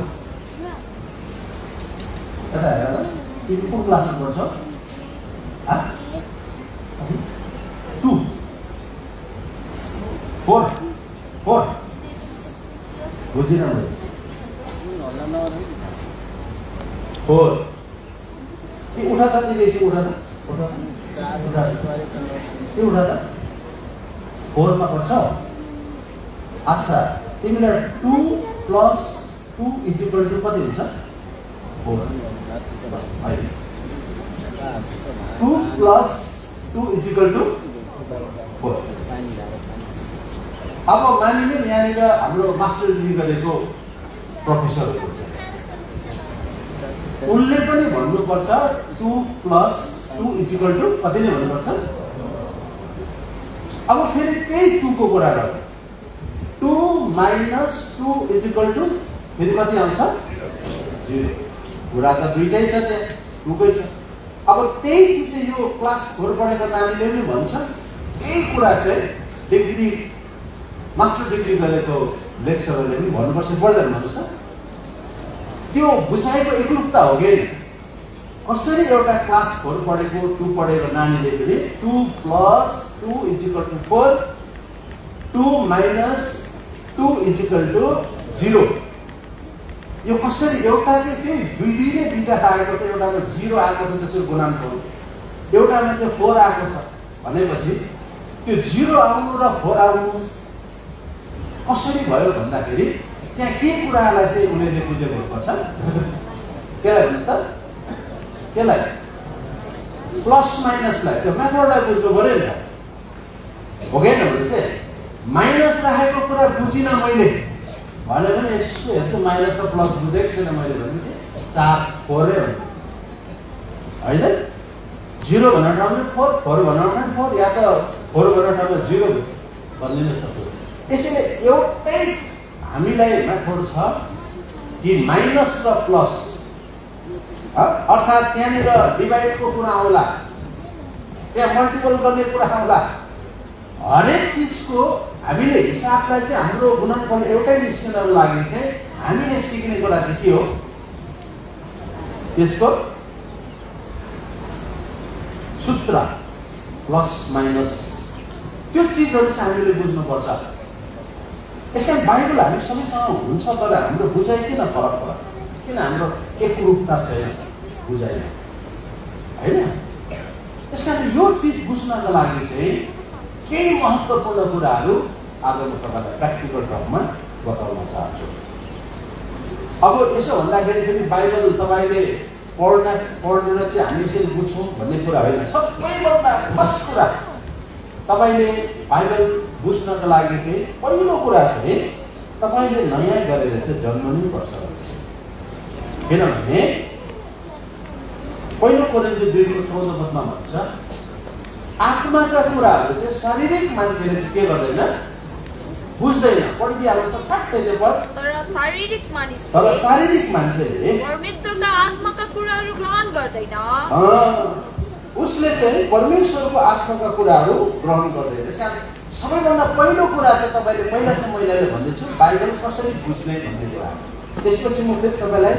A: यता हेर, तिमी कुन क्लासमा पढ्छौ? 2 4 बुझिन मैले 4 उठा त तिमी एकछिन उठा त 4 मा पढ्छ। अच्छा तिमीलाई 2 + 2 = कति हुन्छ? 4 2 + 2 = 4। अब मानिलिउँ यहाँनिर हाम्रो मास्टर डिग्री गरेको प्रोफेसर हुन्छ उनले पनि भन्नुपर्छ 2 + 2 = कति नै भन्नुपर्छ। अब फेरि त्यही 2 को कुरा गरौँ 2 - 2 = फेरि कति आउँछ 0। कुरा त दुईटै छ त्यहाँ 2 कै छ। अब त्यही चिज चाहिँ यो क्लास 4 पढेको नानीले पनि भन्छ यही कुरा चाहिँ डिग्री मास्टर डिग्री गरेको लेक्चररले पनि भन्नुपर्छ पर्दैन भन्नुहोस् त। त्यो बुझाइको एकरूपता हो कि कसरी एउटा क्लास 4 पढेको 2 पढेको नानीले पनि 2 + 2 = 4 2 - 2 = 0 यो कसरी एउटा चाहिँ त्यही दुईले दुईटा आएको छ एउटामा 0 आएको छ त्यसको गुणाङ्क एउटामा चाहिँ 4 आएको छ भनेपछि त्यो 0 आउनु र 4 आउनु कसरी भयो भन्दाखेरि त्यहाँ के कुरालाई चाहिँ उनीहरूले बुझेको हुनुपर्छ केलाई भन्नुहोस् त केलाई प्लस माइनसलाई त्यो म्याथडलाई बुझ्नु पर्यो नि त हो कि भने चाहिँ माइनस राखेको कुरा बुझिनँ मैले भने पनि यसो हेर्छु माइनस र प्लस बुझेको छैन मैले भनेपछि 4 4 नै होइन 0 भन्ने ठाउँमा 4 4 भन्ने ठाउँमा 4 या त 4 भन्ने ठाउँमा 0 भनिदिनु सक्छु। यसैले एउटै हामीलाई मेथड छ कि माइनस र प्लस अर्थात् त्यहाँनिर डिभाइडको कुरा आउला त्यहाँ मल्टिपल गर्ने कुरा आउला हरेक चिजको हामीले हिसाबलाई चाहिँ हाम्रो गुणनफल एउटै निस्किनको लागि चाहिँ हामीले सिक्ने कुरा चाहिँ के हो त्यसको सूत्र प्लस माइनस त्यो चिजहरू चाहिँ हामीले बुझ्नुपर्छ। यसकारण बाइबल हामी सबैसँग हुन्छ तर हाम्रो बुझाइ किन फरक पर्छ किन हाम्रो एकरूपता छैन बुझाइ होइन। यसकारण यो चिज बुझ्नको लागि चाहिँ केही महत्त्वपूर्ण कुराहरू आज म तपाईँलाई प्र्याक्टिकल टर्ममा बताउन चाहन्छु। अब यसो भन्दाखेरि पनि बाइबल तपाईँले पढेर चाहिँ हामी यसरी बुझ्छौँ भन्ने कुरा होइन। सबैभन्दा फर्स्ट कुरा तपाईँले बाइबल बुझ्नको लागि चाहिँ पहिलो कुरा चाहिँ तपाईँले नयाँ गरेर चाहिँ जन्मनु पर्छ। किनभने पहिलो कोरिन्थी 2:14 भन्छ आत्माका कुराहरू चाहिँ शारीरिक मान्छेले चाहिँ के गर्दैन बुझ्दैन पढिदिहाल्नु त फ्याक्टै त्यो पढ तर शारीरिक मान्छेले
B: परमेश्वरका आत्माका कुराहरू ग्रहण गर्दैन।
A: उसले चाहिँ परमेश्वरको आत्माका कुराहरू ग्रहण गर्दैन। त्यसकारण सबैभन्दा पहिलो कुरा चाहिँ तपाईँले पहिला चाहिँ मैले भन्दैछु बाइबल कसरी बुझ्ने भन्ने कुरा। त्यसपछि म फेरि तपाईँलाई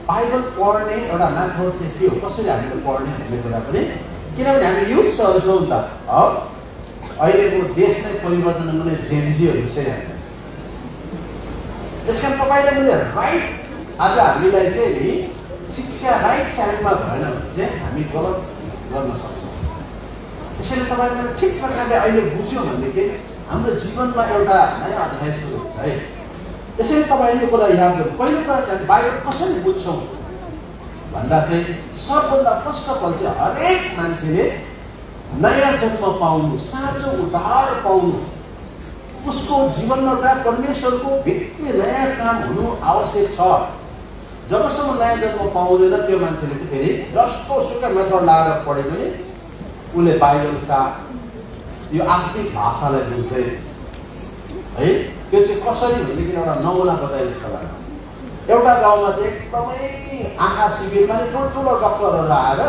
A: बाइबल पढ्ने एउटा मेथड चाहिँ के हो कसरी हामीले पढ्ने भन्ने कुरा पनि किनभने हामी युथ्सहरू छौँ नि त अहिलेको देश नै परिवर्तन हुने जेनजीहरू चाहिँ हामी त्यसकारण तपाईँले मैले राइट आज हामीलाई चाहिँ नि शिक्षा राइट टाइममा भएन भने चाहिँ हामी गलत गर्न सक्छौँ। त्यसैले तपाईँले ठिक प्रकारले अहिले बुझ्यो भनेदेखि हाम्रो जीवनमा एउटा नयाँ अध्याय सुरु हुन्छ है। त्यसैले तपाईँले यो कुरा याद गर्नु पहिलो कुरा चाहिँ बाइबल कसरी बुझ्छौँ भन्दा चाहिँ सबभन्दा फर्स्ट अफ अल चाहिँ हरेक मान्छेले नयाँ जन्म पाउनु साँचो उद्धार पाउनु उसको जीवनमा एउटा परमेश्वरको भित्री नयाँ काम हुनु आवश्यक छ। जबसम्म नयाँ जन्म पाउँदैन त्यो मान्छेले चाहिँ फेरि जस्तो सुकै मेथड लगाएर पढे पनि उसले बाइबलका यो आत्मिक भाषालाई बुझ्दैन है। त्यो चाहिँ कसरी भनेदेखि एउटा नमुना बताइदिन्छ होला। एउटा गाउँमा चाहिँ एकदमै आँखा शिविरमा ठुल्ठुलो डक्टरहरू आएर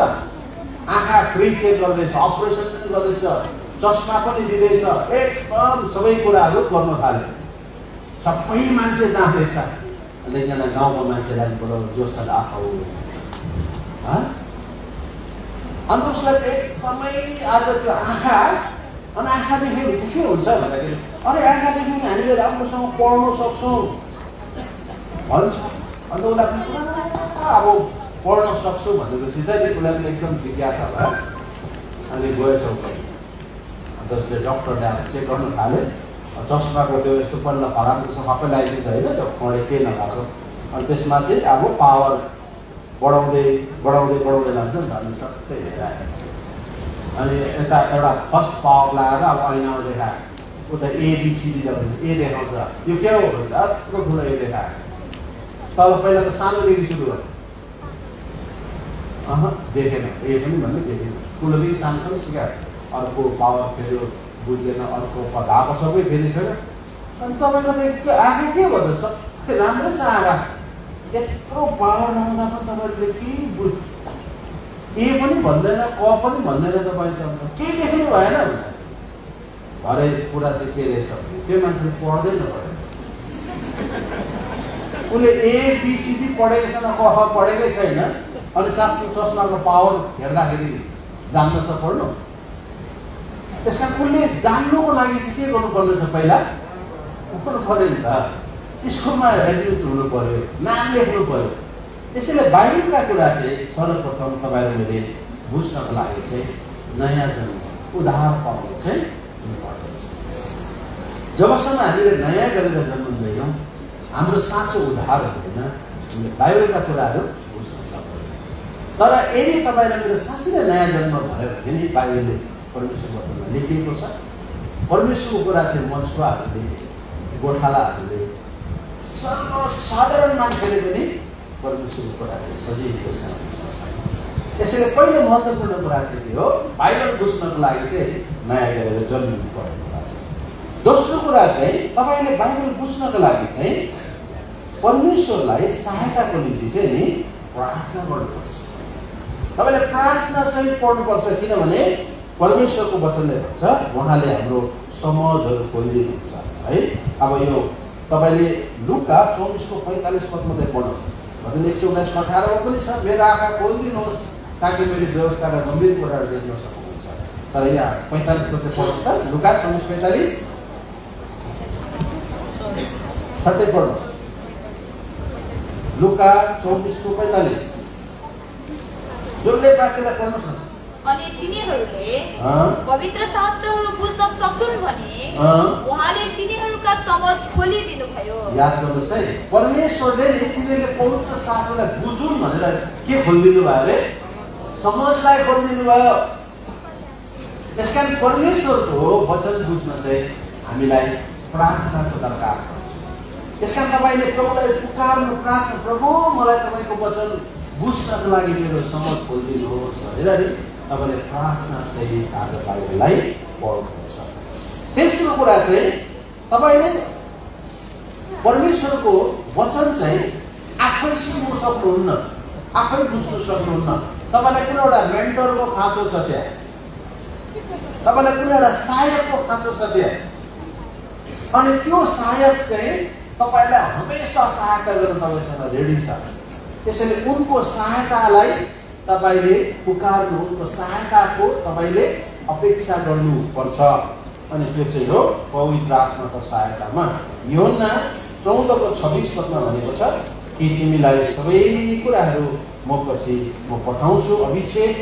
A: आँखा फ्री चेक गर्दैछ अपरेसन पनि गर्दैछ चस्मा पनि दिँदैछ एकदम सबै कुराहरू गर्न थाले। सबै मान्छे जाँदैछ अनि एकजना गाउँको मान्छेलाई जोस छ आँखा अन्त उसलाई एकदमै आज त्यो आँखा अनि आँखादेखि हुन्छ के हुन्छ भन्दाखेरि अरे आँखादेखि हामीले राम्रोसँग पढ्न सक्छौँ भन्छ। अन्त उसलाई अब पढ्न सक्छु भनेपछि चाहिँ उसलाई पनि एकदम जिज्ञासा भयो अनि गएछ अन्त उसले डक्टरले अब चेक गर्न थाल्यो चस्माको त्यो यस्तो पल्ला खराब सबै लगाइदिन्छ होइन त्यो पढे केही नभएको अनि त्यसमा चाहिँ अब पावर बढाउँदै बढाउँदै बढाउँदै लान्छ नि त सबै हेरेर अनि यता एउटा फर्स्ट पावर लगाएर अब ऐनामा देखायो उता एबिसिडी ए देखाउँछ यो के हो भन्छ यत्रो ठुलो ए देखायो तल पहिला त सानोदेखि सुरु भयो। देखेन ए पनि भन्ने देखेन। ठुलोदेखि सानोसम्म सिकायो। अर्को पावर फेरि बुझ्दैन, अर्को पढाएको सबै फेरि छैन। अनि तपाईँको त आँखा के भन्दा सबै राम्रै छ आँखा। यत्रो पावर नहुँदा पनि तपाईँले के बुझ ए पनि भन्दैन, क पनि भन्दैन, तपाईँले केही देख्नु भएन भन्छ। भरे कुरा चाहिँ के रहेछ त्यो मान्छेले पढ्दैन भयो। उसले एबिसिडी पढेको छैन, क ख पढेकै छैन, अनि चस्माको पावर हेर्दाखेरि जान्न छ पढ्नु। त्यसमा उसले जान्नुको लागि चाहिँ के गर्नुपर्ने छ पहिला उठ्नु पर्यो नि त। स्कुलमा एडमिट हुनु पर्यो, नाम लेख्नु पर्यो। त्यसैले बाइबलका कुरा चाहिँ सर्वप्रथम तपाईँले मैले बुझ्नको लागि चाहिँ नयाँ जन्म उद्धार पाउनु चाहिँ इम्पोर्टेन्ट छ। जबसम्म हामीले नयाँ गरेर जन्मिँदैनौँ हाम्रो साँचो उद्धार हुँदैन, हामीले बाइबलका कुराहरू बुझ्न सक्दैन। तर यदि तपाईँलाई मेरो साँच्चै नै नयाँ जन्म भयो भने बाइबलले परमेश्वरको वचनमा लेखिएको छ। परमेश्वरको कुरा चाहिँ मन्छुवाहरूले, गोठालाहरूले, सर्वसाधारण मान्छेले पनि परमेश्वरको कुरा चाहिँ सजिलो छ। यसैले पहिलो महत्त्वपूर्ण कुरा चाहिँ के हो, बाइबल बुझ्नको लागि चाहिँ नयाँ गरेर जन्मिनु पर्ने कुरा छ। दोस्रो कुरा चाहिँ तपाईँले बाइबल बुझ्नको लागि चाहिँ परमेश्वरलाई सहायताको निम्ति चाहिँ नि प्रार्थना गर्नुपर्छ। तपाईँले प्रार्थना सहित पढ्नुपर्छ, किनभने परमेश्वरको वचनले भन्छ उहाँले हाम्रो समझहरू खोलिदिनुहुन्छ है। अब यो तपाईँले लुका 24:45 मात्रै पढ्नुहोस्। भजन 119:18 पनि छ, मेरो आँखा खोलिदिनुहोस् ताकि मेरो व्यवस्थाका गम्भीर कुराहरू देख्न सक्नुहुन्छ। तर यहाँ 45 चाहिँ पढ्नुहोस् त, लुका 24:45 छट्टै पढ्नुहोस्। लुका 24:45 जसले वाक्यलाई पढ्नुहोस् न।
B: अनि तिनीहरूले पवित्र शास्त्रहरू बुझ्न सक्छन् भने उहाँले तिनीहरूका समझ खोलिदिनु भयो।
A: याद गर्नुहोस् है, परमेश्वरले तिनीहरूले पवित्र शास्त्रलाई बुझुन् भनेर के खोलिदिनु भयो अरे? समझलाई खोलिदिनु भयो। त्यसकारण परमेश्वरको वचन बुझ्न चाहिँ हामीलाई प्रार्थनाको दरकार पर्छ। त्यसकारण तपाईँले प्रभुलाई पुकार्नु, प्रार्थना, प्रभु मलाई तपाईँको वचन बुझ्नको लागि मेरो समझ खोलिदिनुहोस् भनेर तपाईँले प्रार्थना सहित आज बाइबललाई पढ्नुपर्छ। तेस्रो कुरा चाहिँ तपाईँले परमेश्वरको वचन चाहिँ आफै सिक्नु सक्नुहुन्न, आफै बुझ्नु सक्नुहुन्न। तपाईँलाई कुनै एउटा मेन्टरको खाँचो छ त्यहाँ, तपाईँलाई कुनै एउटा सहायकको खाँचो छ त्यहाँ। अनि त्यो सहायक चाहिँ तपाईँलाई हमेसा सहायता गर्न तपाईँसँग रेडी छ। त्यसैले उनको सहायतालाई तपाईँले पुकार्नु, उनको सहायताको तपाईँले अपेक्षा गर्नुपर्छ। अनि त्यो चाहिँ हो पवित्र आत्माको सहायतामा। यूहन्ना 14:26 भनेको छ कि तिमीलाई सबै कुराहरू म पछि म पठाउँछु, अभिषेक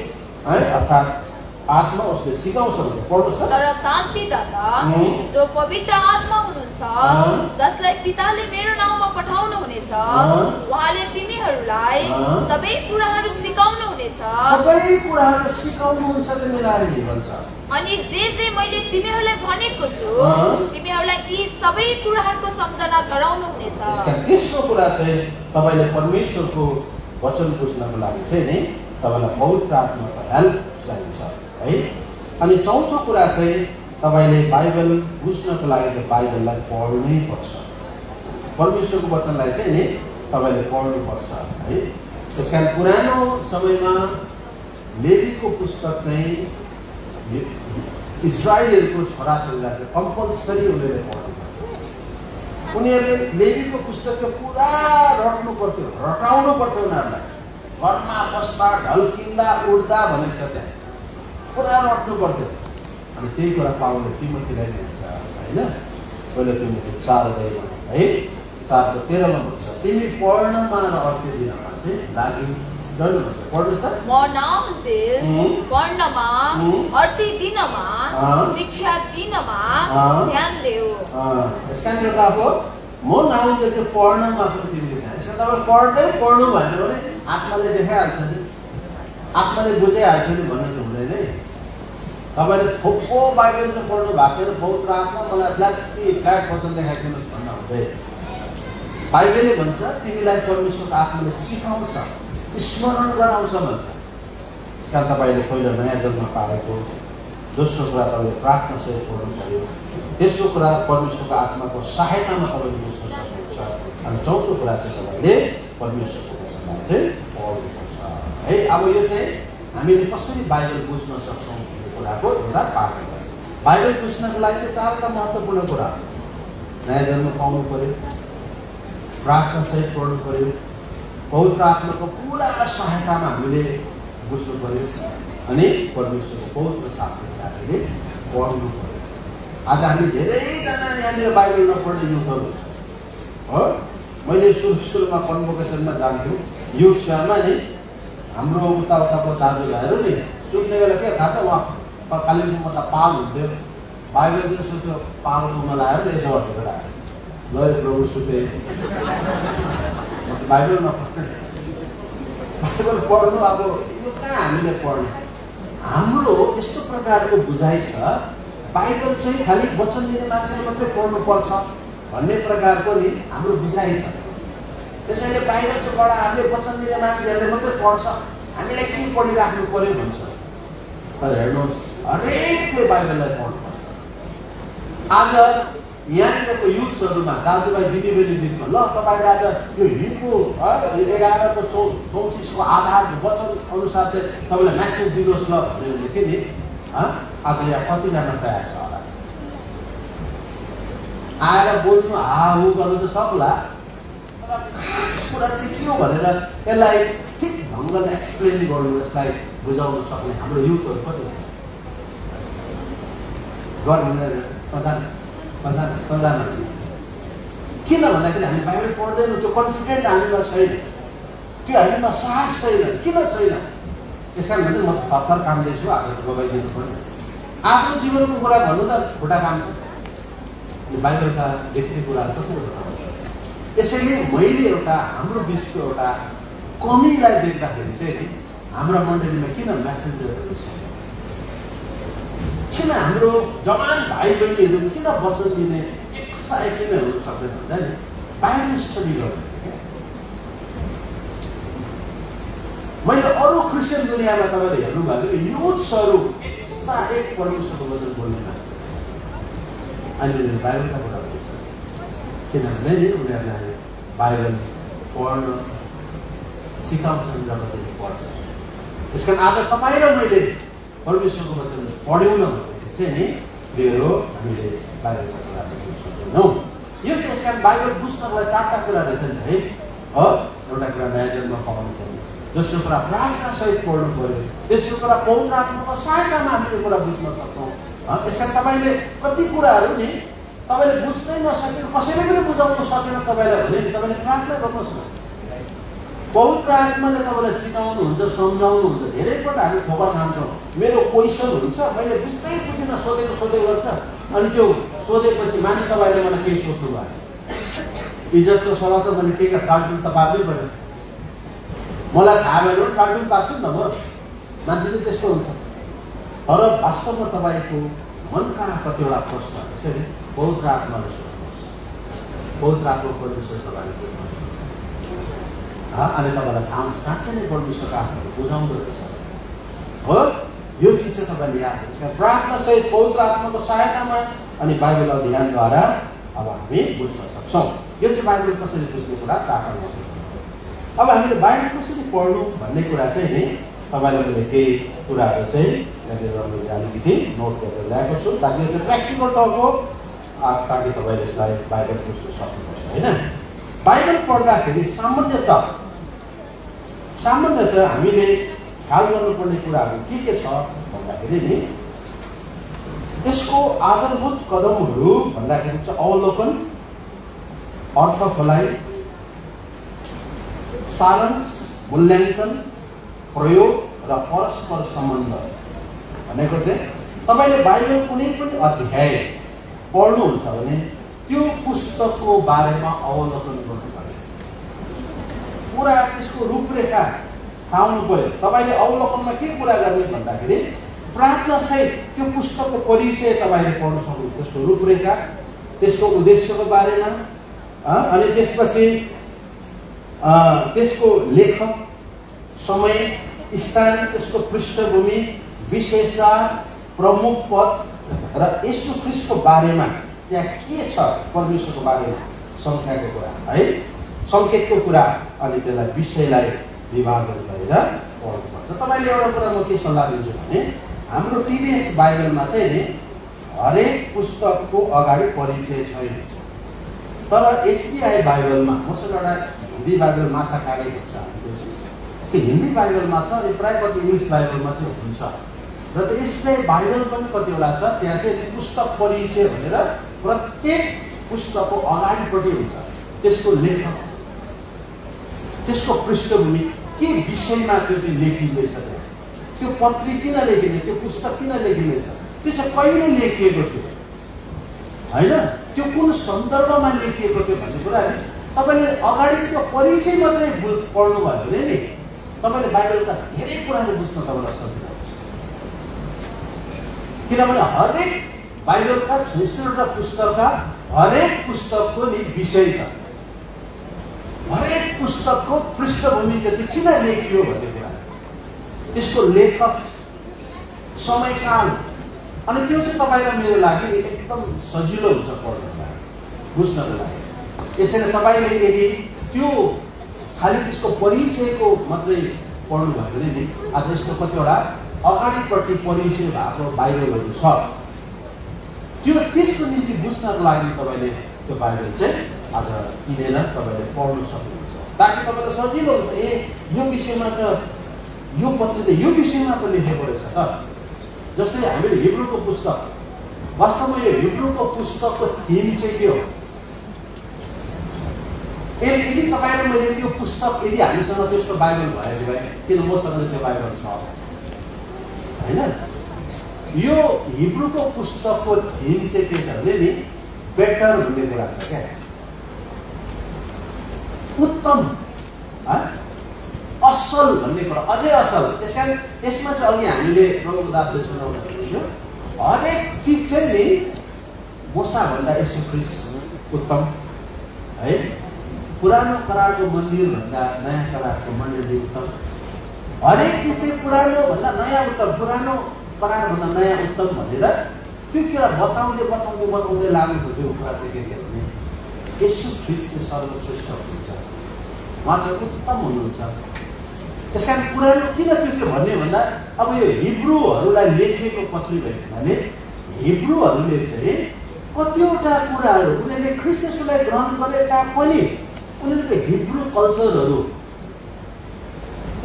A: है अर्थात् आत्मा उसले सिकाउँछ भने पढ्नुहोस्।
B: तर शान्तिदाता जो पवित्र आत्मा हुनुहुन्छ जसलाई पिताले मेरो नाममा पठाउनु हुनेछ उहाँले तिमीहरूलाई सबै कुराहरू सिकाउनु हुनेछ,
A: सबै कुराहरू सिकाउनुहुन्छ तिमीलाई भन्छ।
B: अनि जे मैले तिमीहरूलाई भनेको छु तिमीहरूलाई यी सबै कुराहरूको सम्झना गराउनु हुनेछ।
A: तेस्रो कुरा चाहिँ तपाईँले परमेश्वरको वचन बुझ्नको लागि चाहिँ नि तपाईँलाई पवित्र आत्माको हेल्प चाहिन्छ है। अनि चौथो कुरा चाहिँ तपाईँले बाइबल बुझ्नको लागि चाहिँ बाइबललाई पढ्नै पर्छ। परमेश्वरको वचनलाई चाहिँ नि तपाईँले पढ्नुपर्छ है। त्यसकारण पुरानो समयमा लेवीको पुस्तक चाहिँ इजरायलहरूको छोराछोरीलाई चाहिँ कम्पलसरी उनीहरूले पढ्नु पर्थ्यो। उनीहरूले लेवीको पुस्तकको पुरा रट्नु पर्थ्यो, रटाउनु पर्थ्यो उनीहरूलाई। घरमा बस्दा ढल्किँदा उड्दा भनेको छ त्यहाँ पुरा रट्नु पर्थ्यो। अनि त्यही कुरा पाउले तिमोथीलाई दिन्छ होइन। पहिलो तिमोथी 4:2 है 4:13 भन्छ तिमी पढ्नमा र अर्को दिनमा चाहिँ लागि गर्नुपर्छ। पढ्नुहोस् त।
B: म नाउन्जेल पढ्नमा अर्ती दिनमा शिक्षा दिनमा ध्यान देऊ।
A: यसकारण एउटा हो म नाउन्जेल चाहिँ पढ्नमा पनि तिमीले ध्यान। यसमा तपाईँ पढ्नु भएन भने आत्माले देखाइहाल्छ नि, आत्माले बुझाइहाल्छ नि भन्नु त हुँदैन है। तपाईँले थोपो बाइबल चाहिँ पढ्नु भएको छैन, पवित्र आत्मा मलाई फ्ल्याट वचन देखाइदिनुहोस् भन्न हुँदैन। बाइबलले भन्छ तिमीलाई परमेश्वरको आत्माले सिकाउँछ, स्मरण गराउँछ भन्छ। त्यसकारण तपाईँले पहिलो नयाँ जन्म पाएको, दोस्रो कुरा तपाईँले प्रार्थना सहित पढ्नु पर्यो, तेस्रो कुरा परमेश्वरको आत्माको सहायतामा तपाईँले बुझ्न सक्नुहुन्छ, अनि चौथो कुरा चाहिँ तपाईँले परमेश्वरको वचनलाई चाहिँ पढ्नुपर्छ है। अब यो चाहिँ हामीले कसरी बाइबल बुझ्न सक्छौँ भन्ने कुराको एउटा पाठ हो। बाइबल बुझ्नको लागि चाहिँ चारवटा महत्त्वपूर्ण कुरा, नयाँ जन्म पाउनु पर्यो, प्रार्थना सहित पढ्नु पर्यो, पवित्र आत्माको पुरा सहायतामा हामीले बुझ्नु पर्यो, अनि परमेश्वरको पवित्र शास्त्र हामीले पढ्नु पर्यो। आज हामी धेरैजना यहाँनिर बाइबल नपढ्ने युथहरू हो। मैले सुरुमा कन्भोकेसनमा जान्थ्यो, युथ सेवामा नि हाम्रो उताको दाजुभाइहरू नि सुत्ने बेला के थाहा छ, उहाँ कालिम्पोङमा त पाल हुन्थ्यो, बाइबल दिन सोच्यो पालको नलाएर यसो हटेको आयो, ल प्रभु सुते, बाइबल नपढ्ने, बाइबल पढ्नु अब यो कहाँ हामीले पढ्नु। हाम्रो यस्तो प्रकारको बुझाइ छ, बाइबल चाहिँ खालि वचन दिने मान्छेले मात्रै पढ्नुपर्छ भन्ने प्रकारको नि हाम्रो बुझाइ छ। त्यसैले बाहिर चाहिँ बडाहरूले वचन दिने मान्छेहरूले मात्रै पढ्छ, हामीलाई के पढिराख्नु पर्यो भन्छ। तर हेर्नुहोस्, हरेकले बाइबललाई पढ्नुपर्छ। आज यहाँनिरको युथ्सहरूमा दाजुभाइ दिदीबहिनी बिचमा ल तपाईँले आज यो हिन्दू 11:34 आधार वचन अनुसार चाहिँ तपाईँलाई म्यासेज दिनुहोस् ल भनेर लेखेँ नि, आज यहाँ कतिजना तयार छ होला? आएर बोल्नु हाहु गर्नु त सक्ला, तर खास कुरा चाहिँ के हो भनेर यसलाई ठिक ढङ्गले एक्सप्लेन गर्नु, यसलाई बुझाउन सक्ने हाम्रो युथहरू कति छ? किन भन्दाखेरि हामी बाइबल पढ्दैनौँ, त्यो कन्फिडेन्ट हामीमा छैन, त्यो हामीमा साहस छैन। किन छैन? त्यस कारण भने म थर काम दिन्छु, आज त गवाइदिनु पर्छ। आफ्नो जीवनको कुरा भन्नु त खोटा काम छ, बाइबलका व्यक्ति कुराहरू कसरी बताउँछ? यसैले मैले एउटा हाम्रो बिचको एउटा कमीलाई देख्दाखेरि चाहिँ हाम्रो मण्डलीमा किन म्यासेजहरू छ, किन हाम्रो जवान भाइ बहिनीहरू किन वचन दिने एक्साइट किन हुन सक्दैन भन्दा नि बाइबल स्टडी गर्नु। मैले अरू क्रिस्चियन दुनियाँमा तपाईँले हेर्नुभयो भने युथ्सहरू एक्साइट परमेश्वरको वचन बोल्ने मान्छे, अनि उनीहरू बाइबलका कुरा बुझ्छ, किनभने नि उनीहरूलाई बाइबल पढ्न सिकाउँछन् जब त्यसले पढ्छ। त्यस कारण आज तपाईँ र मैले परमेश्वरको वचन पढ्यौँ न भनेदेखि चाहिँ नि मेरो हामीले बाइबलका कुरा बुझ्न सक्दैनौँ। यो चाहिँ यस कारण बाइबल बुझ्नलाई चारवटा कुरा रहेछ नि है। एउटा कुरा नयाँ जन्म पाउनु पर्यो, दोस्रो कुरा प्रार्थना सहित पढ्नु पर्यो, तेस्रो कुरा पवित्र आत्माको सहायतामा हामीले कुरा बुझ्न सक्छौँ। त्यस कारण तपाईँले कति कुराहरू नि तपाईँले बुझ्नै नसकेको, कसैले पनि बुझाउन सकेन तपाईँलाई भने नि तपाईँले प्रार्थना गर्नुहोस् न। पवित्र आत्माले तपाईँलाई सिकाउनुहुन्छ, सम्झाउनुहुन्छ। धेरैपल्ट हामी ठोकर खान्छौँ, मेरो क्वेसन हुन्छ, मैले बुझ्दै बुझिन सोधेको गर्छ, अनि त्यो सोधेपछि मान्छे तपाईँले मलाई केही सोध्नु भयो, इज्जतको सवाल त मैले केही कार्टुन त पार्नै पर्यो, मलाई थाहा भएन भने कार्टुन पार्छु नि त म, मान्छे चाहिँ त्यस्तो हुन्छ। तर वास्तवमा तपाईँको मनका कतिवटा प्रश्न त्यसरी पवित्र आत्माले सोध्नुहोस्, पवित्र आत्मा परमेश्वर तपाईँले बुझ्नुहुन्छ, अनि तपाईँलाई थाहा साँच्चै नै परमेश्वरको आत्माले बुझाउँदो रहेछ हो। यो चिज चाहिँ तपाईँले याद हुन्छ। प्रार्थना सहित पवित्र आत्माको सहायतामा अनि बाइबल अध्ययनद्वारा अब हामी बुझ्न सक्छौँ। यो चाहिँ बाइबल कसरी बुझ्ने कुरा चाहन्छ। अब हामीले बाइबल कसरी पढ्नु भन्ने कुरा चाहिँ नि तपाईँलाई मैले केही कुराहरू चाहिँ यहाँनिर मैले अलिकति नोट गरेर ल्याएको छु, ताकि यो चाहिँ प्र्याक्टिकल टक हो, ताकि तपाईँले यसलाई बाइबल बुझ्न सक्नुपर्छ होइन। बाइबल पढ्दाखेरि सामान्यतः हामीले ख्याल गर्नुपर्ने कुराहरू के छ भन्दाखेरि नि यसको आधारभूत कदमहरू भन्दाखेरि चाहिँ अवलोकन, अर्थ खोलाइ, सारांश, मूल्याङ्कन, प्रयोग र परस्पर सम्बन्ध भनेको चाहिँ तपाईँले बाइबल कुनै पनि अध्याय पढ्नुहुन्छ भने त्यो पुस्तकको बारेमा अवलोकन गर्नु पर्यो, पुरा त्यसको रूपरेखा थाहा हुनु पर्यो। तपाईँले अवलोकनमा के कुरा गर्ने भन्दाखेरि प्रार्थना सहित त्यो पुस्तकको परिचय तपाईँले पढ्न सक्नुहुन्छ, त्यसको रूपरेखा, त्यसको उद्देश्यको बारेमा, अनि त्यसपछि त्यसको लेखक, समय, स्थान, त्यसको पृष्ठभूमि, विशेषण, प्रमुख पद र यीशु ख्रीष्टको बारेमा त्यहाँ के छ परमेश्वरको बारेमा संख्याको कुरा है, संकेतको कुरा, अनि त्यसलाई विषयलाई विभाजन गरेर पढ्नुपर्छ। तपाईँले एउटा कुरा म के सल्लाह दिन्छु भने हाम्रो टिभीएस बाइबलमा चाहिँ नि हरेक पुस्तकको अगाडि परिचय छैन, तर एसबीआई बाइबलमा मसँग एउटा हिन्दी बाइबल माछा काटेको छ, त्यो हिन्दी बाइबलमा छ, अनि प्रायः कति इङ्ग्लिस बाइबलमा चाहिँ हुन्छ र त्यो एसबीआई बाइबल पनि कतिवटा छ त्यहाँ चाहिँ पुस्तक परिचय भनेर प्रत्येक पुस्तकको अगाडिपट्टि हुन्छ, त्यसको लेखक, त्यसको पृष्ठभूमि, के विषयमा त्यो चाहिँ लेखिँदैछ, त्यो पत्री किन लेखिँदैछ, त्यो पुस्तक किन लेखिँदैछ, त्यो चाहिँ कहिले लेखिएको थियो होइन, त्यो कुन सन्दर्भमा लेखिएको थियो भन्ने कुरा नि तपाईँले अगाडि त्यो परिचय मात्रै पढ्नु भयो भने नि तपाईँले बाइबलका धेरै कुराहरू बुझ्न तपाईँलाई सजिलो हुन्छ। किनभने हरेक बाइबलका 66वटा पुस्तकका हरेक पुस्तकको नि विषय छ, हरेक पुस्तकको पृष्ठभूमि चाहिँ त्यो किन लेखियो भन्ने कुरा, त्यसको लेखक, समयकाल, अनि त्यो चाहिँ तपाईँ र मेरो लागि एकदम सजिलो हुन्छ पढ्नको लागि, बुझ्नको लागि। यसैले तपाईँले यदि त्यो खालि त्यसको परिचयको मात्रै पढ्नु भयो भने नि आज यसको कतिवटा अगाडिपट्टि परिचय भएको बाइबलहरू छ, त्यो त्यसको निम्ति बुझ्नको लागि तपाईँले त्यो बाइबल चाहिँ आज किनेर तपाईँले पढ्नु सक्नुहुन्छ, ताकि तपाईँलाई सजिलो हुन्छ। ए यो विषयमा त यो पत्रिका यो विषयमा त लेखेको रहेछ त। जस्तै हामीले हिब्रूको पुस्तक, वास्तवमा यो हिब्रूको पुस्तकको थिम चाहिँ के हो, यदि तपाईँ र मैले त्यो पुस्तक यदि हामीसँग त्यस्तो बाइबल भएको भए, किन मसँग त्यो बाइबल छ होइन, यो हिब्रूको पुस्तकको थिम चाहिँ के छ भने नि बेटर भन्ने कुरा छ क्या, उत्तम, असल भन्ने कुरा, अझै असल। त्यस कारण यसमा चाहिँ अघि हामीले प्रभु दासले सुनाउनु थियो, हरेक चिज चाहिँ नि मूसाभन्दा यीशु ख्रीष्ट उत्तम है, पुरानो करारको मन्दिर भन्दा नयाँ करारको मन्दिर उत्तम, हरेक चिज चाहिँ पुरानो भन्दा नयाँ उत्तम, पुरानो करार भन्दा नयाँ उत्तम भनेर त्यो कुरा बताउँदै बताउँदै बताउँदै लाग्नु खोज्यो। कुरा चाहिँ के छ भने यीशु ख्रीष्ट चाहिँ सर्वश्रेष्ठ हुनुहुन्छ, उहाँ चाहिँ उत्तम हुनुहुन्छ। त्यस कारण पुरानो किन त्यो भन्ने भन्दा अब यो हिब्रूहरूलाई लेखिएको पत्री भयो भने हिब्रूहरूले चाहिँ कतिवटा कुराहरू उनीहरूले ख्रीष्ट येशूलाई ग्रहण गरेका पनि उनीहरूको हिब्रू कल्चरहरू,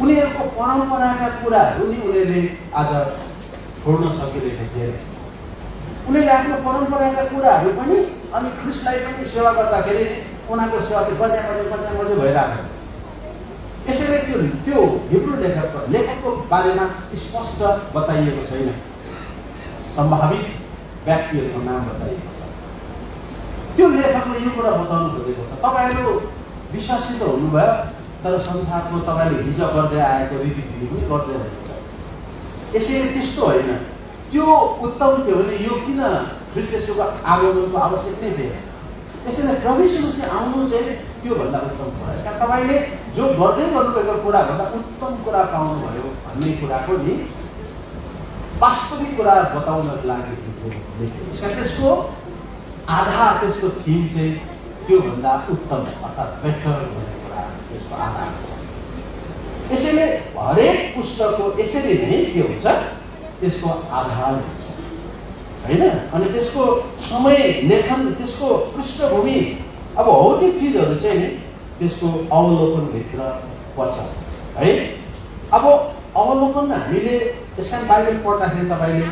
A: उनीहरूको परम्पराका कुराहरू नि उनीहरूले आज छोड्न सकिरहेको थिए। उनीहरूले आफ्नो परम्पराका कुराहरू पनि अनि ख्रीष्टलाई पनि सेवा गर्दाखेरि उनीहरूको सेवा चाहिँ बजा भइरहेको। यसैले त्यो हिब्रू लेखकको बारेमा स्पष्ट बताइएको छैन, सम्भावित व्यक्तिहरूको नाम बताइएको छ। त्यो लेखकले यो कुरा बताउनु खोजेको छ, तपाईँहरू विश्वासित हुनुभयो तर संसारको तपाईँले हिजो गर्दै आएको रीतिथिति पनि गर्दै रहेको छ। यसैले त्यस्तो होइन, त्यो उत्तम थियो भने यो किन ख्रीष्ट येशूको आगमनको आवश्यक नै थिएन। यसैले प्रभु येशू मसीह आउनु चाहिँ त्योभन्दा उत्तम कुरा। यसका तपाईँले जो गर्दै गर्नुभएको कुराभन्दा उत्तम कुरा पाउनुभयो भन्ने कुराको नि वास्तविक कुरा बताउनको लागि लेखिएको। त्यसको आधार, त्यसको थिम चाहिँ त्योभन्दा उत्तम अर्थात् बेटर भन्ने कुरा त्यसको आधार छ। यसैले हरेक पुस्तकको यसरी नै के हुन्छ, त्यसको आधार हुन्छ होइन। अनि त्यसको समय, लेखन, त्यसको पृष्ठभूमि, अब हो त्यो चिजहरू चाहिँ नि त्यसको अवलोकनभित्र पर्छ है। अब अवलोकन हामीले त्यस कारण बाइबल पढ्दाखेरि तपाईँले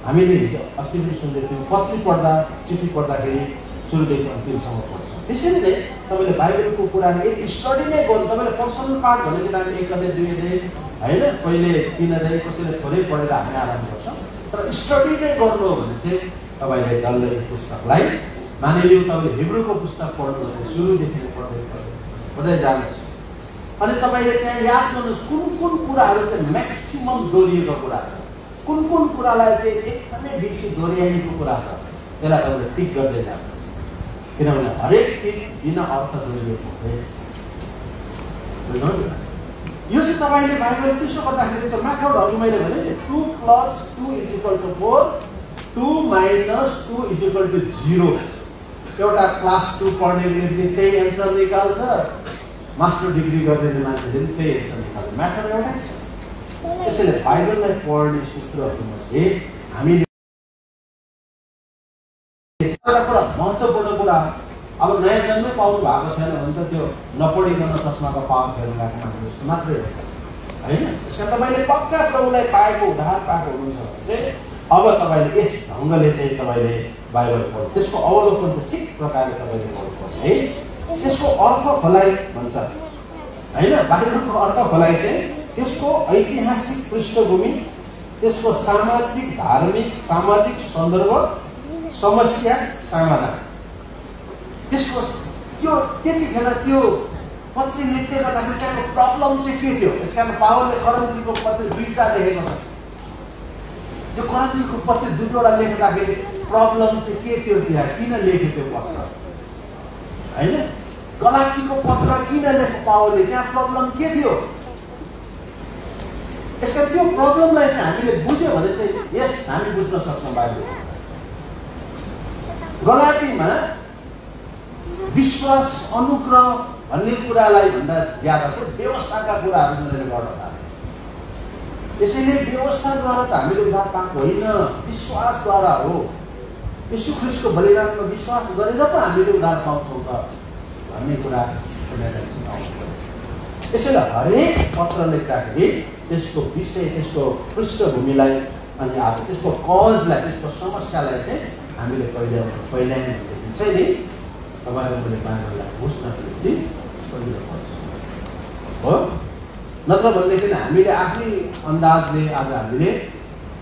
A: हामीले हिजो अस्ति पनि सुन्दै थियौँ, पत्री पढ्दा, चिठी पढ्दाखेरि सुरुदेखि अन्तिमसम्म पढ्छ। त्यसरी नै तपाईँले बाइबलको कुराले एक स्टडी नै गर्नु, तपाईँले पर्सनल पार्ट भनेको हामी 1 अध्याय 2 अध्याय होइन, पहिले 3 अध्याय कसैले थोरै पढेर हामी आराम गर्छौँ, तर स्टडी नै गर्नु हो भने चाहिँ तपाईँले डल्लै पुस्तकलाई मानिलिउँ तपाईँले हिब्रूको पुस्तक पढ्नु भने सुरुदेखि पढ्दै जानुहोस्। अनि तपाईँले त्यहाँ याद गर्नुहोस् कुन कुन कुराहरू चाहिँ म्याक्सिमम दोहोरिएको कुरा छ, कुन कुन कुरालाई चाहिँ एकदमै बेसी दोहोऱ्याइएको कुरा छ, त्यसलाई तपाईँले टिक गर्दै जानुहोस्। किनभने हरेक चिज बिना अर्थ जोडिएको हो। यो चाहिँ तपाईँले बाइबल त्यसो गर्दाखेरि त माथिबाट अघि मैले भने 2 + 2 = 4, 2 - 2 = 0। एउटा क्लास 2 पढ्नेले त्यही एन्सर निकाल्छ, मास्टर डिग्री गर्ने मान्छेले पनि त्यही एन्सर निकाल्छ। म्याटर एउटै छ। त्यसैले बाइबललाई पढ्ने सूत्रहरूमध्ये हामीले कुरा महत्त्वपूर्ण कुरा, अब नयाँ जन्मै पाउनु भएको छैन भने त त्यो नपढिकन चस्माको पावर फेर्न गएको मान्छे जस्तो मात्रै हो होइन। त्यसमा तपाईँले पक्का प्रभुलाई पाएको उद्धार पाएको हुनुहुन्छ भने चाहिँ अब तपाईँले यस ढङ्गले चाहिँ तपाईँले बाइबल पढ्नु, त्यसको अवलोकन त ठिक प्रकारले तपाईँले पढ्नुपर्छ है। त्यसको अर्थ खोलाइ भन्छ होइन। बाइबलको अर्थ खोलाइ चाहिँ त्यसको ऐतिहासिक पृष्ठभूमि, त्यसको सामाजिक, धार्मिक, सामाजिक सन्दर्भ, समस्या समाधान, त्यसको त्यो त्यतिखेर त्यो पत्री लेख्दै गर्दाखेरि त्यहाँको प्रब्लम चाहिँ के थियो। त्यस कारण पावलले कोरिन्थीको पत्री 2टा लेखेको छ। त्यो कोरिन्थीको पत्री 2वटा लेख्दाखेरि प्रब्लम चाहिँ के थियो, त्यहाँ किन लेख्यो त्यो पत्र होइन। गलातीको पत्र किन लेख्यो पावलले, त्यहाँ प्रब्लम के थियो। यसका त्यो प्रब्लमलाई चाहिँ हामीले बुझ्यो भने चाहिँ यस हामी बुझ्न सक्छौँ बाइबल। गलातीमा विश्वास, अनुग्रह भन्ने कुरालाई भन्दा ज्यादा चाहिँ व्यवस्थाका कुराहरू उनीहरूले गर्न थाले। त्यसैले व्यवस्थाद्वारा त हामीले उद्धार पाएको होइन, विश्वासद्वारा हो। यीशु ख्रीष्टको बलिदानमा विश्वास गरेर पो हामीले उद्धार पाउँछौँ त भन्ने कुरा उनीहरूलाई सिकाउनु पर्यो। त्यसैले हरेक पत्र लेख्दाखेरि त्यसको विषय, त्यसको पृष्ठभूमिलाई अनि अब त्यसको कजलाई, त्यसको समस्यालाई चाहिँ हामीले पहिला नै चाहिँ नि तपाईँहरू मैले बाइबललाई बुझ्नको निम्ति पढिनुपर्छ हो। नत्र भनेदेखि हामीले आफ्नै अन्दाजले आज हामीले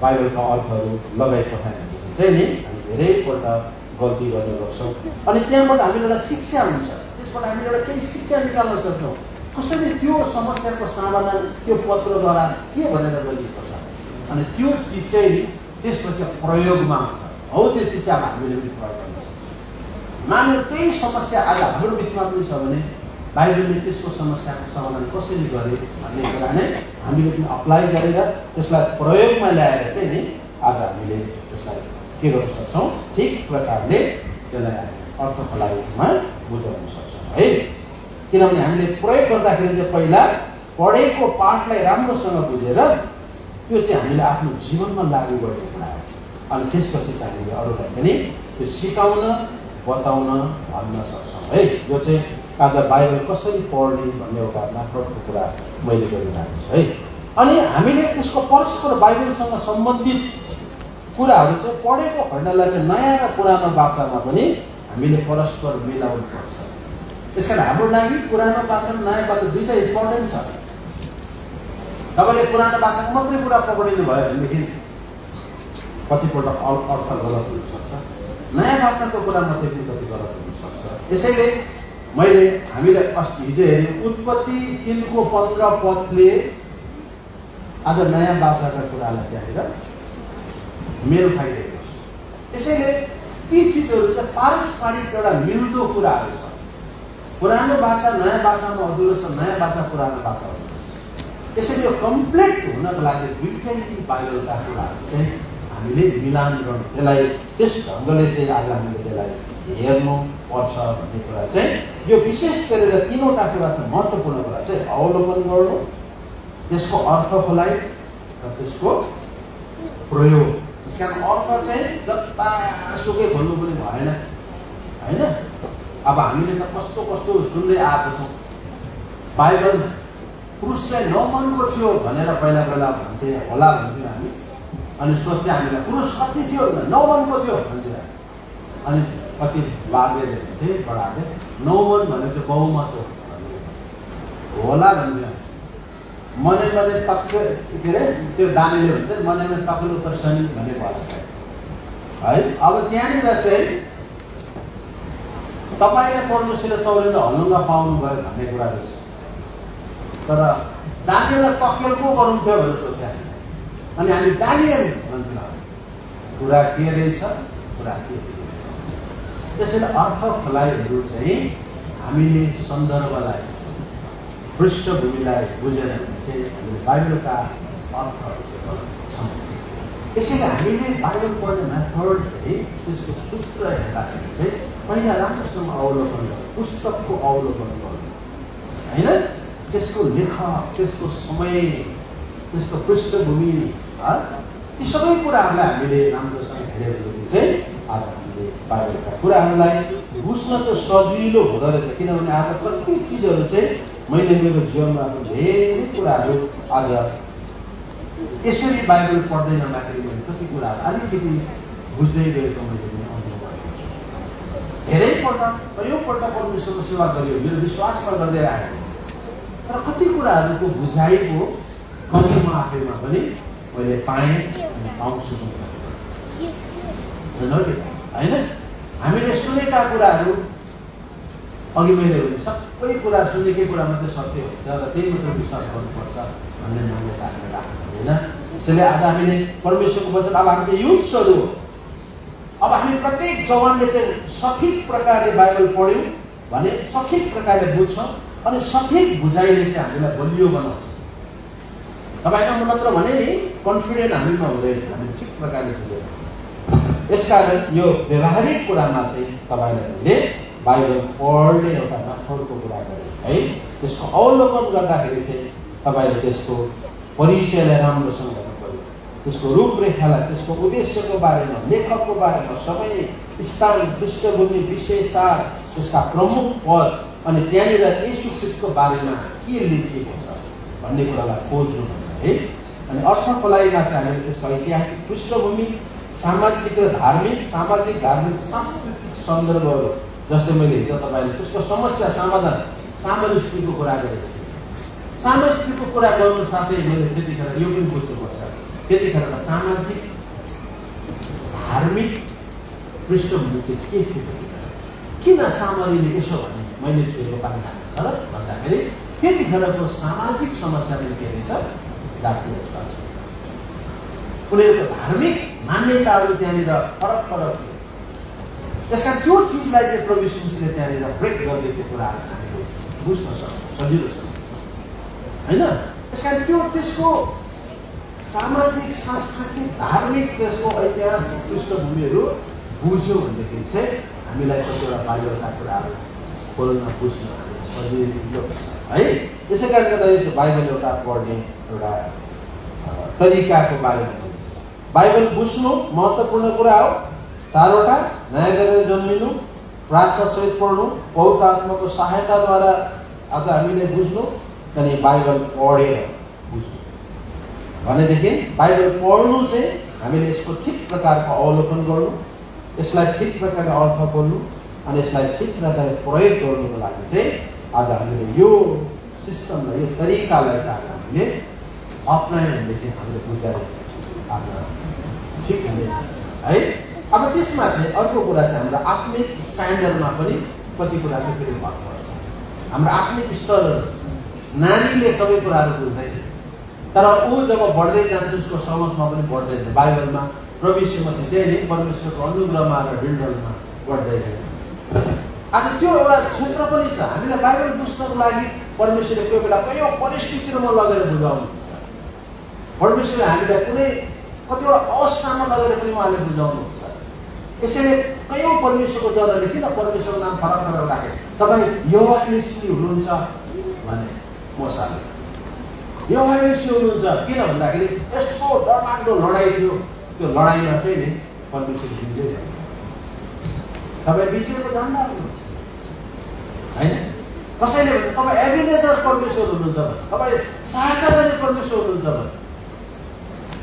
A: बाइबलका अर्थहरू लगाइपठाएँ चाहिँ नि हामी धेरैपल्ट गल्ती गर्ने गर्छौँ। अनि त्यहाँबाट हामीले एउटा शिक्षा हुन्छ, त्यसबाट हामीले एउटा केही शिक्षा निकाल्न सक्छौँ। कसरी त्यो समस्याको समाधान त्यो पत्रद्वारा के भनेर गरिएको छ अनि त्यो चिज चाहिँ त्यसपछि प्रयोगमा आउँछ। हो त्यो चिज चाहिँ अब हामीले पनि प्रयोग गर्नु सक्छौँ। मानव त्यही समस्या आज हाम्रो बिचमा पनि छ भने बाइबलले त्यसको समस्याको समाधान कसरी गरे भन्ने कुरा नै हामीले पनि अप्लाई गरेर त्यसलाई प्रयोगमा ल्याएर चाहिँ नि आज हामीले त्यसलाई के गर्न सक्छौँ, ठिक प्रकारले त्यसलाई अर्थको लागिमा बुझाउन सक्छौँ है। किनभने हामीले प्रयोग गर्दाखेरि चाहिँ पहिला पढेको पाठलाई राम्रोसँग बुझेर त्यो चाहिँ हामीले आफ्नो जीवनमा लागू गर्ने कुरा हो। अनि त्यसपछि चाहिँ हामीले अरूलाई पनि त्यो सिकाउन, बताउन, भन्न सक्छौँ है। यो चाहिँ आज बाइबल कसरी पढ्ने भन्ने एउटा मात्रको कुरा मैले गरिरहेको छु है। अनि हामीले त्यसको परस्पर बाइबलसँग सम्बन्धित कुराहरू चाहिँ पढेको खण्डलाई चाहिँ नयाँ र पुरानो भाषामा पनि हामीले परस्पर मिलाउनु पर्छ। त्यसकारण हाम्रो लागि पुरानो भाषा र नयाँ भाषा दुईटा इम्पोर्टेन्ट छ। तपाईँले पुरानो भाषाको मात्रै कुरा पक्रिनु भयो भनेदेखि कतिपल्ट अर्थ गलत हुनसक्छ, नयाँ भाषाको कुरा मात्रै पनि कति गलत हुनसक्छ। त्यसैले मैले हामीले अस्ति हिजो हेरेँ उत्पत्ति 3:15 पदले आज नयाँ भाषाका कुरालाई त्यहाँनिर मेल खाइरहेको छ। त्यसैले ती चिजहरू चाहिँ पारस्परिक एउटा मिल्दो कुराहरू छ। पुरानो भाषा नयाँ भाषामा अधुरो छ, नयाँ भाषा पुरानो भाषा अधुरो छ। त्यसैले यो कम्प्लिट हुनको लागि दुईटै बाइबलका कुराहरू चाहिँ हामीले मिलान गर्नु, त्यसलाई त्यस ढङ्गले चाहिँ आज हामीले त्यसलाई हेर्नु पर्छ भन्ने कुरा चाहिँ यो विशेष गरेर तीनवटा कुरा चाहिँ महत्त्वपूर्ण कुरा चाहिँ अवलोकन गर्नु, त्यसको अर्थ खोलाइ र त्यसको प्रयोग। त्यसका अर्थ चाहिँ जतासुकै भन्नु पनि भएन होइन। अब हामीले त कस्तो कस्तो सुन्दै आएको छौँ। बाइबल पुरुषलाई 9 मनको थियो भनेर पहिला भन्थे होला भन्थ्यौँ हामी। अनि सोच्थ्यो हामीलाई पुरुष कति थियो 9 मनको थियो भन्थ्यो। अनि कति बाजेले भन्थे बडाले 9 मन भनेको चाहिँ बहुमत होला भन्थ्यो। मनै तक के अरे त्यो दानीले भन्छ मनै तकलो त शनि भन्ने भयो है। अब त्यहाँनिर चाहिँ तपाईँले परमेश्वरले तौरेर हलुङ्गा पाउनु भयो भन्ने कुरा रहेछ। तर दानीलाई तकेल को गर्नुहुन्थ्यो भनेर सोध्या अनि हामी दानियल भन्थ्यौँ। कुरा के रहेछ, कुरा के त्यसैले अर्थ फलाइहरू चाहिँ हामीले सन्दर्भलाई पृष्ठभूमिलाई बुझेर चाहिँ हामीले बाइबलका अर्थहरू छौँ। यसैले हामीले बाइबल पढ्ने मेथड चाहिँ त्यसको सूत्र हेर्दाखेरि चाहिँ पहिला राम्रोसँग अवलोकन गर्नु, पुस्तकको अवलोकन गर्नु होइन, त्यसको लेखक, त्यसको समय, त्यसको पृष्ठभूमि, यी सबै कुराहरूलाई हामीले राम्रोसँग हेरेपछि चाहिँ आज हामीले बाइबलका कुराहरूलाई बुझ्न त सजिलो हुँदो रहेछ। किनभने आज कति चिजहरू चाहिँ मैले मेरो जीवनमा धेरै कुराहरू आज यसरी बाइबल पढ्दै जाँदाखेरि मैले कति कुराहरू अलिकति बुझ्दै गएको मैले अनुभव गरेको छु। धेरैपल्ट कयौँपल्ट परमेश्वरको सेवा गरियो, मेरो विश्वासमा गर्दै आएको, तर कति कुराहरूको बुझाइको कमी म आफैमा पनि मैले पाएँ अनि पाउँछु होइन। हामीले सुनेका कुराहरू अघि मैले भने सबै कुरा सुनेकै कुरा मात्रै सत्य हुन्छ र त्यही मात्र विश्वास गर्नुपर्छ भन्ने मान्यता हामीले राख्नु हुँदैन। त्यसैले आज हामीले परमेश्वरको वचन, अब हामीले युथ्सहरू, अब हामी प्रत्येक जवानले चाहिँ सठिक प्रकारले बाइबल पढ्यौँ भने सठिक प्रकारले बुझ्छौँ अनि सठिक बुझाइले चाहिँ हामीलाई बलियो बनाउँछ। तपाईँलाई म नत्र भने नि कन्फिडेन्ट हामीमा हुँदैन, हामी ठिक प्रकारले बुझ्दैन। यसकारण यो व्यवहारिक कुरामा चाहिँ तपाईँहरूले बाइबल पढ्ने एउटा मेथडको कुरा गरे है। त्यसको अवलोकन गर्दाखेरि चाहिँ तपाईँले त्यसको परिचयलाई राम्रोसँग गर्नु पर्यो, त्यसको रूपरेखालाई, त्यसको उद्देश्यको बारेमा, लेखकको बारेमा, समय, स्थान, पृष्ठभूमि, विशेषार, त्यसका प्रमुख पद अनि त्यहाँनिर येशू ख्रीष्टको बारेमा के लेखिएको छ भन्ने कुरालाई खोज्नुपर्छ है। अनि अर्थफलाइमा चाहिँ हामीले त्यसको ऐतिहासिक पृष्ठभूमि, सामाजिक र धार्मिक, सांस्कृतिक सन्दर्भहरू, जस्तै मैले हिजो तपाईँले त्यसको समस्या समाधान, सामरिस्त्रीको कुरा गरेको थिएँ। सामरिस्त्रीको कुरा गर्नु साथै मैले त्यतिखेर यो पनि बुझ्नुपर्छ, त्यतिखेरका सामाजिक धार्मिक पृष्ठभूमि चाहिँ के थियो, किन सामरीले यसो भने मैले छोएको पानी खाएको छ र भन्दाखेरि त्यतिखेरको सामाजिक समस्या पनि के रहेछ, जातीय छ। उनीहरूको धार्मिक मान्यताहरू त्यहाँनिर फरक फरक थियो। त्यसका त्यो चिजलाई चाहिँ प्रभु यीशुले त्यहाँनिर ब्रेक गरिदिएको कुराहरू हामीले बुझ्न सक्छौँ सजिलोसँग होइन। त्यस कारण त्यो त्यसको सामाजिक, सांस्कृतिक, धार्मिक, त्यसको ऐतिहासिक पृष्ठभूमिहरू बुझ्यो भनेदेखि चाहिँ हामीलाई कतिवटा बाइबलका कुराहरू बोल्न बुझ्न सजिलो है। त्यसै कारणले गर्दाखेरि बाइबल एउटा पढ्ने एउटा तरिकाको बारेमा बाइबल बुझ्नु महत्त्वपूर्ण कुरा हो। 4वटा नयाँ गरेर जन्मिनु, प्रार्थना सहित पढ्नु, पवित्र आत्माको सहायताद्वारा आज हामीले बुझ्नु, अनि बाइबल पढेर बुझ्नु भनेदेखि बाइबल पढ्नु चाहिँ हामीले यसको ठिक प्रकारको अवलोकन गर्नु, यसलाई ठिक प्रकारले अर्थ बोल्नु अनि यसलाई ठिक प्रकारले प्रयोग गर्नुको लागि चाहिँ आज हामीले यो सिस्टमलाई, यो तरिकालाई चाहिँ हामीले अप्नायौँ भनेदेखि हामीले बुझाएर आज ठिक हुनेछ है। अब त्यसमा चाहिँ अर्को कुरा चाहिँ हाम्रो आत्मिक स्ट्यान्डर्डमा पनि कति कुरा चाहिँ फेरि फरक पर्छ। हाम्रो आत्मिक स्तर, नानीले सबै कुराहरू बुझ्दैन, तर ऊ जब बढ्दै जान्छ उसको समझमा पनि बढ्दै जान्छ। बाइबलमा प्रभु यीशु मसीह चाहिँ नि परमेश्वरको अनुग्रहमा र हिँड्नमा बढ्दै जान्छ। आज त्यो एउटा क्षेत्र पनि छ। हामीलाई बाइबल बुझ्नको लागि परमेश्वरले कोही बेला कयौँ परिस्थितिमा लगेर बुझाउनुहुन्छ। परमेश्वरले हामीलाई कुनै कतिवटा अवस्थामा लगेर पनि उहाँले बुझाउनुहुन्छ। यसैले कयौँ परमेश्वरको जनाले किन परमेश्वरको नाम फरक फरक राखे। तपाईँ यहोवा निसी हुनुहुन्छ भने मोसाले यहोवा निसी हुनुहुन्छ किन भन्दाखेरि यस्तो डरलाग्दो लडाइँ थियो, त्यो लडाइँमा चाहिँ नि परमेश्वर जित्दै जान्छ। तपाईँ विजयको झन्डा हुनुहुन्छ होइन। कसैले भन्छ तपाईँ एभिनेजर परमेश्वर हुनुहुन्छ भने, तपाईँ सहायता गर्ने परमेश्वर हुनुहुन्छ भने,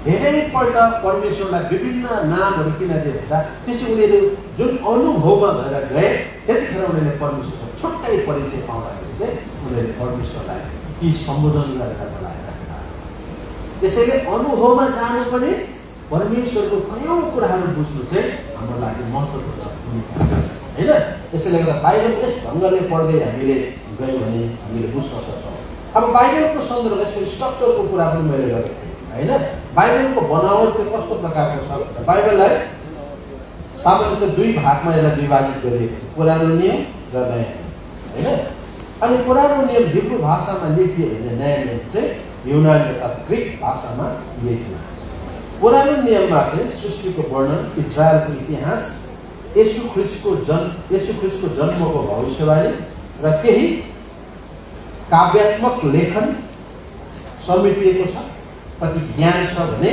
A: धेरैपल्ट परमेश्वरलाई विभिन्न नामहरू किन दिए भन्दा त्यसै उनीहरू जुन अनुभवमा भएर गए त्यतिखेर उनीहरूले परमेश्वरको छुट्टै परिचय पाउँदाखेरि चाहिँ उनीहरूले परमेश्वरलाई ती सम्बोधन गरेर बोलाएर। त्यसैले अनुभवमा जानु पनि परमेश्वरको कयौँ कुराहरू बुझ्नु चाहिँ हाम्रो लागि महत्त्वपूर्ण भूमिका होइन। त्यसैले गर्दा बाइबल यस ढङ्गले पढ्दै हामीले गयौँ भने हामीले बुझ्न सक्छौँ। अब बाइबलको सन्दर्भ, यसको स्ट्रक्चरको कुरा पनि मैले गरेको थिएँ होइन। बाइबलको बनावट चाहिँ कस्तो प्रकारको छ, बाइबललाई सामान्यतः दुई भागमा यसलाई विभाजित गरिएको छ, पुरानो नियम र नयाँ नियम, होइन? अनि पुरानो नियम हिब्रू भाषामा लेखियो भने नयाँ नियम चाहिँ युनानी अर्थात् ग्रिक भाषामा लेखियो। पुरानो नियममा चाहिँ सृष्टिको वर्णन, इजरायलको इतिहास, येशू ख्रीष्टको जन्मको भविष्यवाणी र केही काव्यात्मक लेखन समेटिएको छ। कति ज्ञान छ भने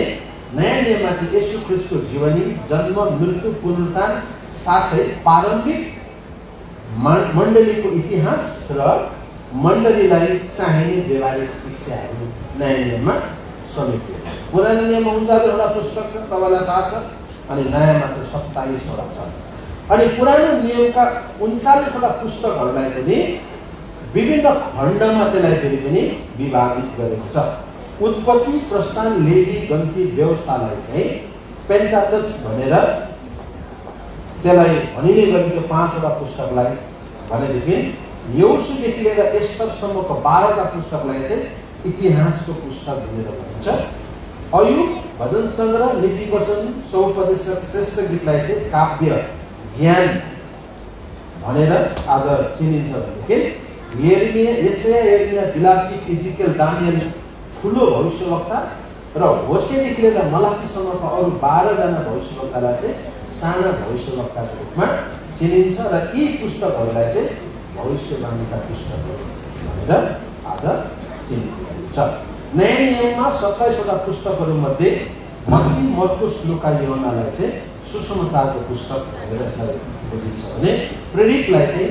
A: नयाँ नियममा चाहिँ येशू ख्रीष्टको जीवनी, जन्म, मृत्यु, पुनरुत्थान साथै प्रारम्भिक मण्डलीको इतिहास र मण्डलीलाई चाहिने व्यवहारिक शिक्षाहरू नयाँ नियममा समेटिएको छ। पुरानो नियममा 39वटा पुस्तक छ, तपाईँलाई थाहा छ, अनि नयाँमा चाहिँ 27वटा छ। अनि पुरानो नियमका 39वटा पुस्तकहरूलाई पनि विभिन्न खण्डमा त्यसलाई फेरि पनि विभाजित गरेको छ। उत्पत्ति, प्रस्थान, लेवी, गन्ती, व्यवस्थालाई चाहिँ पेन्टाटक्स भनेर त्यसलाई भनिने गरिन्छ। 5वटा पुस्तकलाई भनेदेखि यहोशूदेखि लिएर एस्टरसम्मको 12वटा पुस्तकलाई चाहिँ इतिहासको पुस्तक भनेर भनिन्छ। अयुब, भजन सङ्ग्रह, नीति वचन, सौपदेशक, श्रेष्ठ गीतलाई चाहिँ काव्य ज्ञान भनेर आज चिनिन्छ। भनेदेखि यिर्मया, बिलाती, इजिकेल, दानियल ठुलो भविष्यवक्ता र होसेदेखि लिएर मलाकीसम्मका अरू 12जना भविष्यवक्तालाई चाहिँ साना भविष्यवक्ताको रूपमा चिनिन्छ र यी पुस्तकहरूलाई चाहिँ भविष्यवाणीका पुस्तकहरू भनेर आज चिनिन्छ। नयाँ नियममा 27वटा पुस्तकहरूमध्ये मत्ती, मर्कुस, लुका, यूहन्नालाई चाहिँ सुसमाचारको पुस्तक भनेर बुझिन्छ भने प्रेरितलाई चाहिँ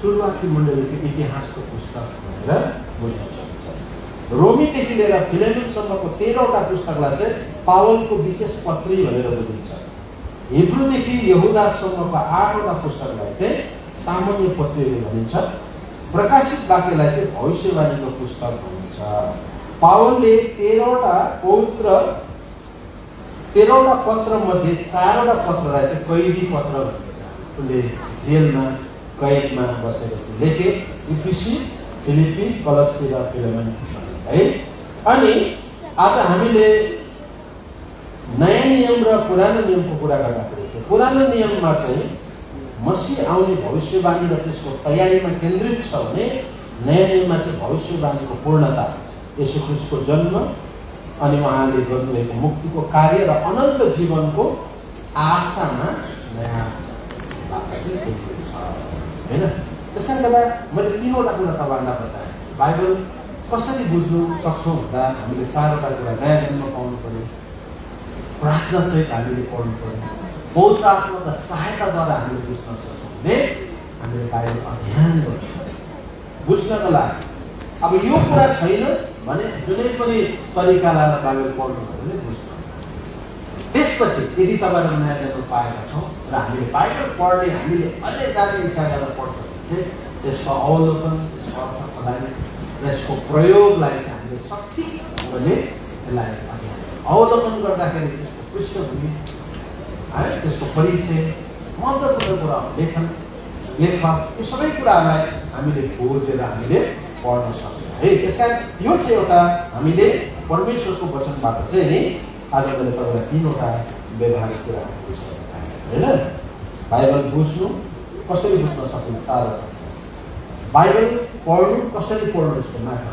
A: सुरुवाती मण्डलीको इतिहासको पुस्तक भनेर बुझ्न सकिन्छ। रोमीदेखि लिएर फिलेमोनसम्मको 13वटा पुस्तकलाई चाहिँ पावलको विशेष पत्री भनेर बुझिन्छ। हिब्रूदेखि यहुदासम्मको 8वटा पुस्तकलाई चाहिँ सामान्य पत्रीहरू भनिन्छ। प्रकाशित वाक्यलाई चाहिँ भविष्यवाणीको पुस्तक भनिन्छ। पावलले 13वटा पत्र मध्ये 4वटा पत्रलाई चाहिँ कैदी पत्र भनिन्छ। उनले जेलमा कैदमा बसेपछि लेखे, इफिसी, फिलिपी, कलस्सी र फिलेमन, है। अनि आज हामीले नयाँ नियम र पुरानो नियमको कुरा गर्दाखेरि चाहिँ पुरानो नियममा चाहिँ मसीह आउने भविष्यवाणी र त्यसको तयारीमा केन्द्रित छ भने नयाँ नियममा चाहिँ भविष्यवाणीको पूर्णता, येशू ख्रीष्टको जन्म अनि उहाँले गर्नुभएको मुक्तिको कार्य र अनन्त जीवनको आशामा नयाँ होइन। त्यसकारण गर्दा मैले 3वटा कुरा तपाईँहरूलाई बताएँ। बाइबल कसरी बुझ्नु सक्छौँ भन्दा हामीले 4वटा कुरा नयाँ जन्म पाउनु पर्यो, प्रार्थना सहित हामीले पढ्नु पर्यो, पवित्र आत्माका सहायताद्वारा हामीले बुझ्न सक्छौँ भने हामीले बाइबल अध्ययन गर्नु पर्यो बुझ्नको लागि। अब यो कुरा छैन भने जुनै पनि तरिका लगाएर बाइबल पढ्नु भयो भने बुझ्नु। त्यसपछि यदि तपाईँहरू नयाँ जन्म पाएका छौँ र हामीले बाइबल पढ्ने, हामीले अझै जाने इच्छा गरेर पढ्छौँ भने चाहिँ त्यसको अवलोकन, त्यसको अर्थलाई र यसको प्रयोगलाई चाहिँ हामीले सठिक ढङ्गले यसलाई अवलोकन गर्दाखेरि त्यसको पृष्ठभूमि है, त्यसको परिचय, महत्त्वपूर्ण कुरा, लेखन, लेखक, यो सबै कुराहरूलाई हामीले खोजेर हामीले पढ्न सक्छौँ है। त्यसकारण यो चाहिँ एउटा हामीले परमेश्वरको वचनबाट चाहिँ नि आज मैले तपाईँलाई 3वटा व्यवहारिक कुराहरू होइन। बाइबल बुझ्नु, कसरी बुझ्न सकिन्छ, 4वटा बाइबल पढ्नु, कसरी पढ्नु, यसको मात्र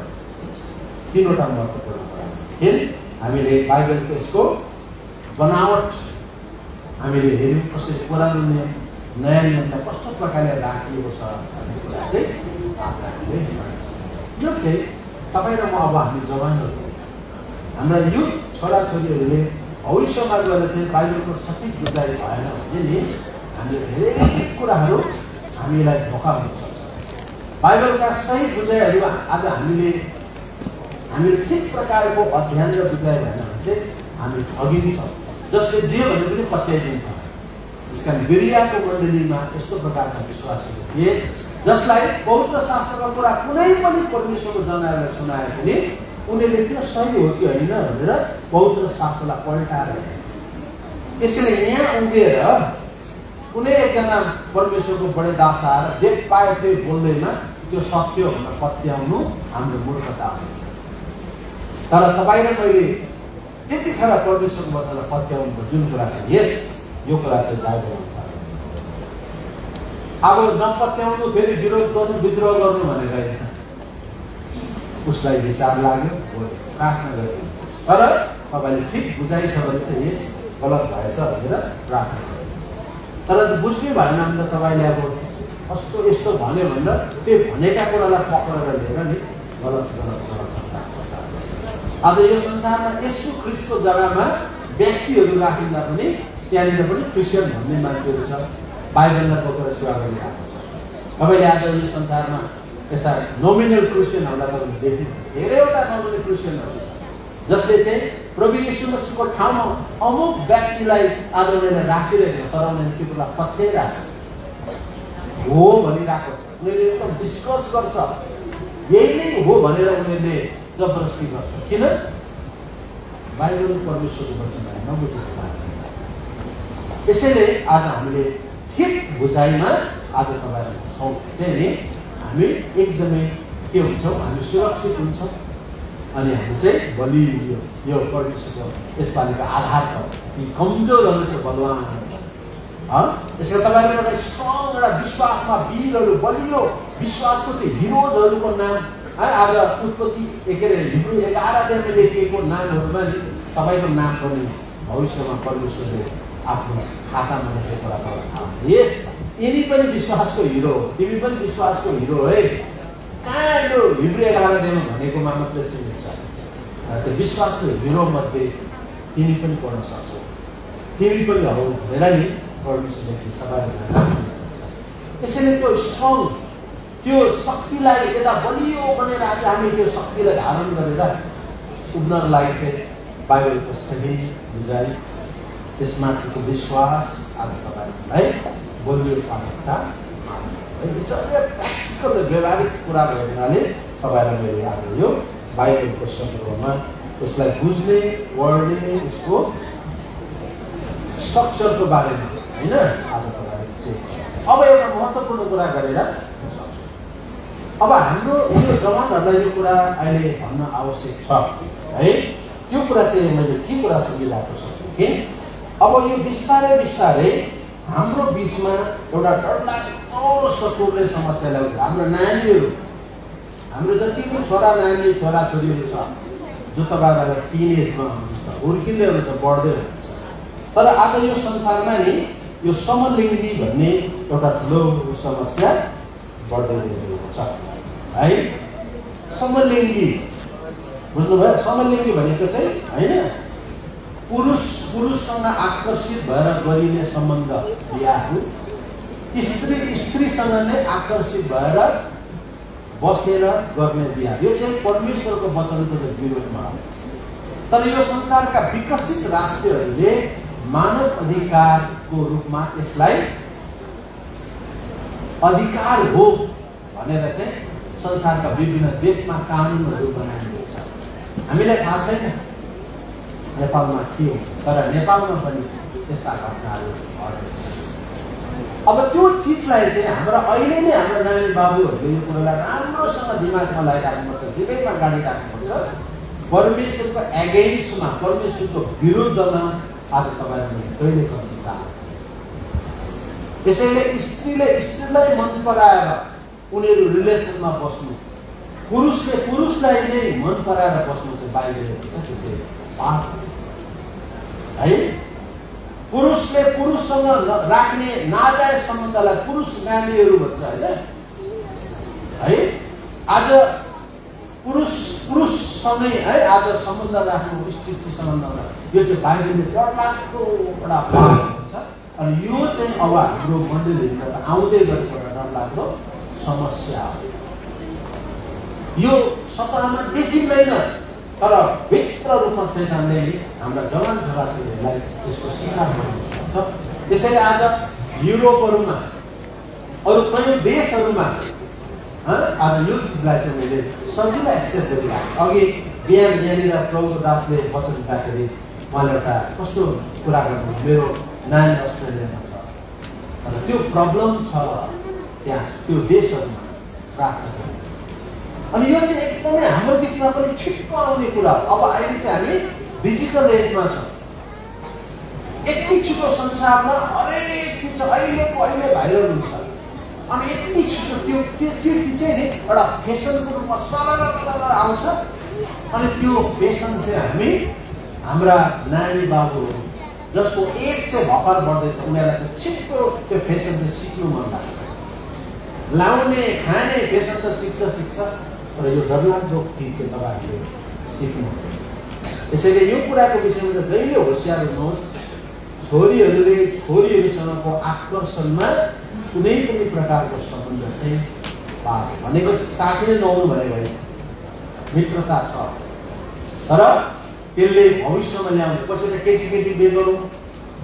A: 3वटा महत्त्वपूर्ण कुरा। फेरि हामीले बाइबलको यसको बनावट हामीले हेऱ्यौँ, कसरी पुरानो नियम नयाँ नियमलाई कस्तो प्रकारले राखिएको छ भन्ने कुरा चाहिँ यो चाहिँ तपाईँ र म अब हामी जवानहरू, हाम्रा युथ छोराछोरीहरूले भविष्यमा गएर चाहिँ बाइबलको सठिक बुझाइ भएन भने नि हामीले धेरै कुराहरू हामीलाई धोका हुन सक्छ। बाइबलका सही बुझाइहरू आज हामीले ठिक प्रकारको अध्ययन र बुझाइ भएन भने चाहिँ हामी ठगिन्छौँ, जसले जे भने पनि पत्याइदिन्छ। त्यसकारण बिरियाको मण्डलीमा यस्तो प्रकारका विश्वासहरू थिए जसलाई पवित्र शास्त्रको कुरा कुनै पनि परमेश्वरको जनाएर सुनाए पनि उनीहरूले त्यो सही हो कि होइन भनेर पवित्र शास्त्रलाई पल्टाएर, यसैले यहाँ उभिएर कुनै एकजना परमेश्वरको बडे दास आएर जे पायो त्यही बोल्दैमा त्यो सत्य भनेर पत्याउनु हाम्रो मूर्खता हुन्छ। तर तपाईँ र मैले त्यतिखेर परमेश्वरको वचनलाई पत्याउनुको जुन कुरा छ, यस यो कुरा चाहिँ बाइबल अनुसार अब नपत्याउनु फेरि विरोध गर्नु विद्रोह गर्नु भनेर होइन उसलाई विचार लाग्यो प्रार्थना गर्यो तर तपाईँले ठिक बुझाइ छ भने चाहिँ यस गलत भएछ भनेर प्रार्थना गर्यो तर बुझ्नै भएन भने त तपाईँले अब कस्तो यस्तो भन्यो भनेर त्यो भनेका कुरालाई पक्रेर लिएर नि गलत आज यो संसारमा यसो ख्रिस्टको जग्गामा व्यक्तिहरू राखिँदा पनि त्यहाँनिर पनि क्रिस्चियन भन्ने मान्छेहरू छ बाइबललाई बोकेर सेवा गरिरहेको छ तपाईँले आज यो संसारमा यस्ता नोमिनल क्रिस्चियनहरूलाई तपाईँले देख्नु धेरैवटा नोमिनल क्रिस्चियनहरू छ जसले चाहिँ प्रभु येशू मसीहको ठाउँमा अमुक व्यक्तिलाई आज उनीहरूले राखिरहेको तर उनीहरूले त्यो कुरा पत्याइरहेको छ हो भनिरहेको छ उनीहरूले एकदम डिस्कस गर्छ यही नै हो भनेर उनीहरूले जबरजस्ती गर्छ किन बाइबल परमेश्वरको वचनलाई नबुझेको कारणले यसैले आज हामीले ठिक बुझाइमा आज तपाईँहरू छौँ चाहिँ नि हामी एकदमै के हुन्छौँ हामी सुरक्षित हुन्छौँ अनि हामी चाहिँ बलियो यो परमेश्वरको यसपालिको आधार छ कमजोरहरू चाहिँ बलवान यसले तपाईँले एउटा स्ट्रङ एउटा विश्वासमा वीरहरू बलियो विश्वासको त्यो हिरोजहरूको नाम है आज उत्पत्ति के अरे हिब्रू 11 अध्यायमा लेखिएको नामहरूमा नि सबैको नाम पनि भविष्यमा परमेश्वरले आफ्नो खातामा लेखेको कुरा थाहा यस यिनी पनि विश्वासको हिरो हो तिमी पनि विश्वासको हिरो है कहाँ यो हिब्रू 11 अध्यायमा भनेकोमा मात्रै सीमित छ त्यो विश्वासको हिरो मध्ये तिमी पनि पढ्न सक्छौ तिमी पनि हौ भनेर नि परमेश्वरले तपाईँहरूलाई यसैले त्यो स्ट्रङ त्यो शक्तिलाई यता बलियो भनेर आज हामी त्यो शक्तिलाई धारण गरेर उब्नर लागि चाहिँ बाइबलको सही बुझाइ त्यसमाथिको विश्वास आज तपाईँहरूलाई बलियो पार्नका प्र्याक्टिकल व्यवहारिक कुरा भएको हुनाले तपाईँलाई मैले आज यो बाइबलको सन्दर्भमा उसलाई बुझ्ने वर्डले उसको स्ट्रक्चरको बारेमा होइन आज तपाईँले अब एउटा महत्त्वपूर्ण कुरा गरेर अब हाम्रो यो जवानहरूलाई यो कुरा अहिले भन्न आवश्यक छ है त्यो कुरा चाहिँ मैले के कुरा सुनिरहेको छु कि अब यो बिस्तारै बिस्तारै हाम्रो बिचमा एउटा डरलाग्दो सकुरले समस्या ल्याउँछ हाम्रो नानीहरू हाम्रो जति पनि छोरा नानी छोरा छोरीहरू छ जो तपाईँलाई टिनेजमा हुनुहुन्छ हुर्किँदै हुनुहुन्छ बढ्दै हुनुहुन्छ तर आज यो संसारमा नि यो समलिङ्गी भन्ने एउटा ठुलो समस्या बढ्दै गएको छ है समलिङ्गी बुझ्नुभयो समलिङ्गी भनेको चाहिँ होइन पुरुषसँग आकर्षित भएर गरिने सम्बन्ध बिहाहरू स्त्रीसँग नै आकर्षित भएर बसेर गर्ने बिहा यो चाहिँ परमेश्वरको वचनको चाहिँ विरोधमा हो तर यो संसारका विकसित राष्ट्रहरूले मानव अधिकारको रूपमा यसलाई अधिकार हो भनेर चाहिँ संसारका विभिन्न देशमा कानुनहरू बनाइएको छ हामीलाई थाहा छैन नेपालमा के हो तर नेपालमा पनि त्यस्ता घटनाहरू घटेको छ अब त्यो चिजलाई चाहिँ हाम्रो अहिले नै हाम्रो नानी बाबुहरूले यो कुरालाई राम्रोसँग दिमागमा लगाइराख्नुपर्छ दिमागमा गाडिराख्नुपर्छ परमेश्वरको एगेन्स्टमा परमेश्वरको विरुद्धमा आज तपाईँहरूले कहिले गर्नु चाहन्छ यसैले स्त्रीलाई मन पराएर उनीहरू रिलेसनमा बस्नु पुरुषले पुरुषलाई नै मन पराएर बस्नु चाहिँ बाहिर पाप है पुरुषले पुरुषसँग राख्ने नाजायज सम्बन्धलाई पुरुष नानीहरू भन्छ है आज पुरुषसँगै है आज सम्बन्ध राख्नु स्त्री सम्बन्ध यो चाहिँ बाहिरले डरलाग्दो एउटा पाप हुन्छ अनि यो चाहिँ अब हाम्रो मण्डलीबाट आउँदै गरेको एउटा डरलाग्दो समस्या हो यो सतहमा देखिँदैन तर भित्र रूपमा शैतानले हाम्रा जवान छोराछोरीहरूलाई यसको शिकार गर्नुपर्छ त्यसैले आज युरोपहरूमा अरू कयौँ देशहरूमा आज यो चिजलाई चाहिँ मैले सजिलो एक्सेस गरिरहेको अघि बिहान यहाँनिर प्रभु दासले वचन दिँदाखेरि उहाँले एउटा कस्तो कुरा गर्नु मेरो नानी अस्ट्रेलियामा छ तर त्यो प्रब्लम छ त्यहाँ त्यो देशहरूमा प्रार्थना गर्नु अनि यो चाहिँ एकदमै हाम्रो बिचमा पनि छिट्टो आउने कुरा हो अब अहिले चाहिँ हामी डिजिटल एजमा छौँ यति छिटो संसार संसारमा हरेक चिज अहिलेको अहिले भाइरल हुन्छ अनि यति छिटो त्यो चिज चाहिँ नि एउटा फेसनको रूपमा सलल आउँछ अनि त्यो फेसन चाहिँ हामी हाम्रा नानी बाबुहरू जसको एज चाहिँ भर्खर बढ्दैछ उनीहरूलाई चाहिँ छिटो त्यो फेसन चाहिँ सिक्नु मन लाग्छ लाउने खाने फेसन त सिक्छ तर यो डरलाग्दो चिज चाहिँ तपाईँहरूले सिक्नु यसैले यो कुराको विषयमा त जहिले होसियार हुनुहोस् छोरीहरूले छोरीहरूसँगको आकर्षणमा कुनै पनि प्रकारको सम्बन्ध चाहिँ पास भनेको साथी नै नहुनु भनेको होइन मित्रता छ तर त्यसले भविष्यमा ल्याउने पछि त केटी बे गरौँ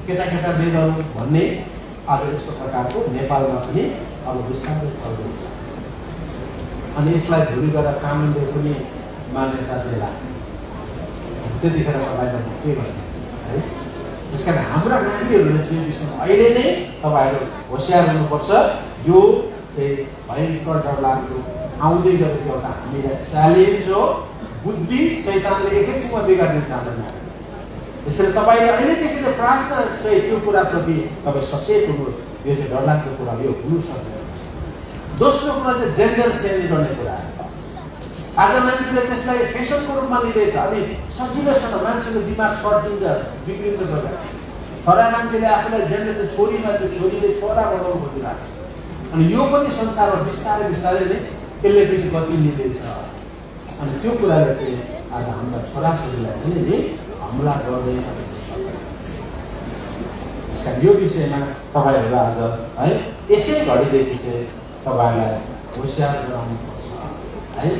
A: केटा बे गरौँ भन्ने आज यस्तो प्रकारको नेपालमा पनि अब विस्तारै चल्दैछ अनि यसलाई धुरी गरेर कानुनले पनि मान्यता दिएला त्यतिखेर तपाईँलाई के भन्नु है त्यस कारण हाम्रा नानीहरूले चाहिँ विषयमा अहिले नै तपाईँहरू होसियार हुनुपर्छ यो चाहिँ भयङ्कर डरलाग्दो आउँदै गरेको एउटा हामीलाई च्यालेन्ज हो बुद्धि शैतानले एकैछिनमा बिगार्न चाहँदैन त्यसैले तपाईँले अहिलेदेखि नै प्रार्थना चाहिँ त्यो कुराप्रति तपाईँ सचेत हुनुहोस् यो चाहिँ डरलाग्दो कुरा यो हुनु सक्दैन दोस्रो कुरा चाहिँ जेन्डर चेन्ज गर्ने कुरा आज मान्छेले त्यसलाई फेसनको रूपमा लिँदैछ अनि सजिलोसँग मान्छेको दिमाग सर्टिन्छ बिग्रिन्छ गर्दा छोरा मान्छेले आफूलाई जेन्डर चाहिँ छोरीमा चाहिँ छोरीले छोरा बनाउनु खोजिरहेको अनि यो पनि संसारमा बिस्तारै नै यसले पनि गति लिँदैछ अनि त्यो कुराले चाहिँ आज हाम्रा छोराछोरीलाई पनि नि हमला गर्दै यो विषयमा तपाईँहरू आज है यसै घडीदेखि चाहिँ तपाईँहरूलाई होसियार गराउनुपर्छ है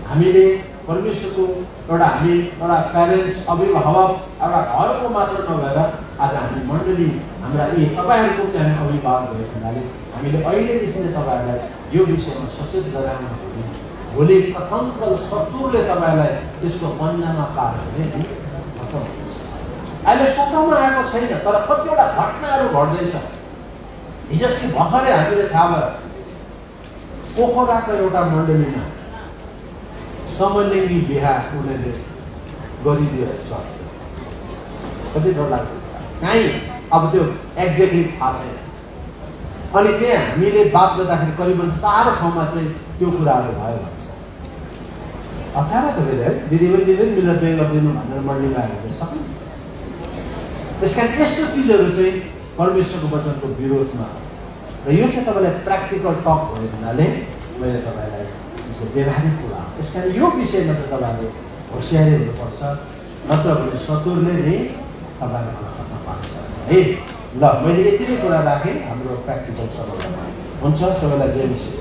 A: हामीले परमेश्वरको हामी एउटा प्यारेन्ट्स अभिभावक एउटा घरको मात्र नभएर आज हामी मण्डली हाम्रा यी तपाईँहरूको पनि हामी अभिभावक भएको हुनाले हामीले अहिलेदेखि नै तपाईँहरूलाई यो विषयमा सचेत गराउनु भने भोलि प्रथमकल शत्रुले तपाईँलाई त्यसको पन्जामा पार्यो भने खतम हुन्छ अहिले स्वतःमा आएको छैन तर कतिवटा घटनाहरू घट्दैछ हिजोअस्ति भर्खरै हामीले थाहा भयो पोखराको एउटा मण्डलीमा समलिङ्गी बिहा उनीहरूले गरिदिएको छ कति डरलाग्दो कहीँ अब त्यो एक्ज्याक्टली थाहा छैन अनि त्यहाँ हामीले बात गर्दाखेरि करिबन 4 ठाउँमा चाहिँ त्यो कुराहरू भयो भन्छ अप्ठ्यारो त फेरि है दिदीबहिनीले मिलेर तय गरिदिनु भनेर मण्डलीमा हामीले सक्नु त्यस कारण यस्तो चिजहरू चाहिँ परमेश्वरको वचनको विरोधमा र यो चाहिँ तपाईँलाई प्र्याक्टिकल टक भएको हुनाले मैले तपाईँलाई व्यवहारिक कुरा हो त्यस कारण यो विषयमा चाहिँ तपाईँहरूले होसियारी हुनुपर्छ नत्र भने शत्रुले नै तपाईँलाई खत्न पार्छ है ल मैले यति नै कुरा राखेँ हाम्रो प्र्याक्टिकल सबैलाई हुन्छ सबैलाई जय मसीह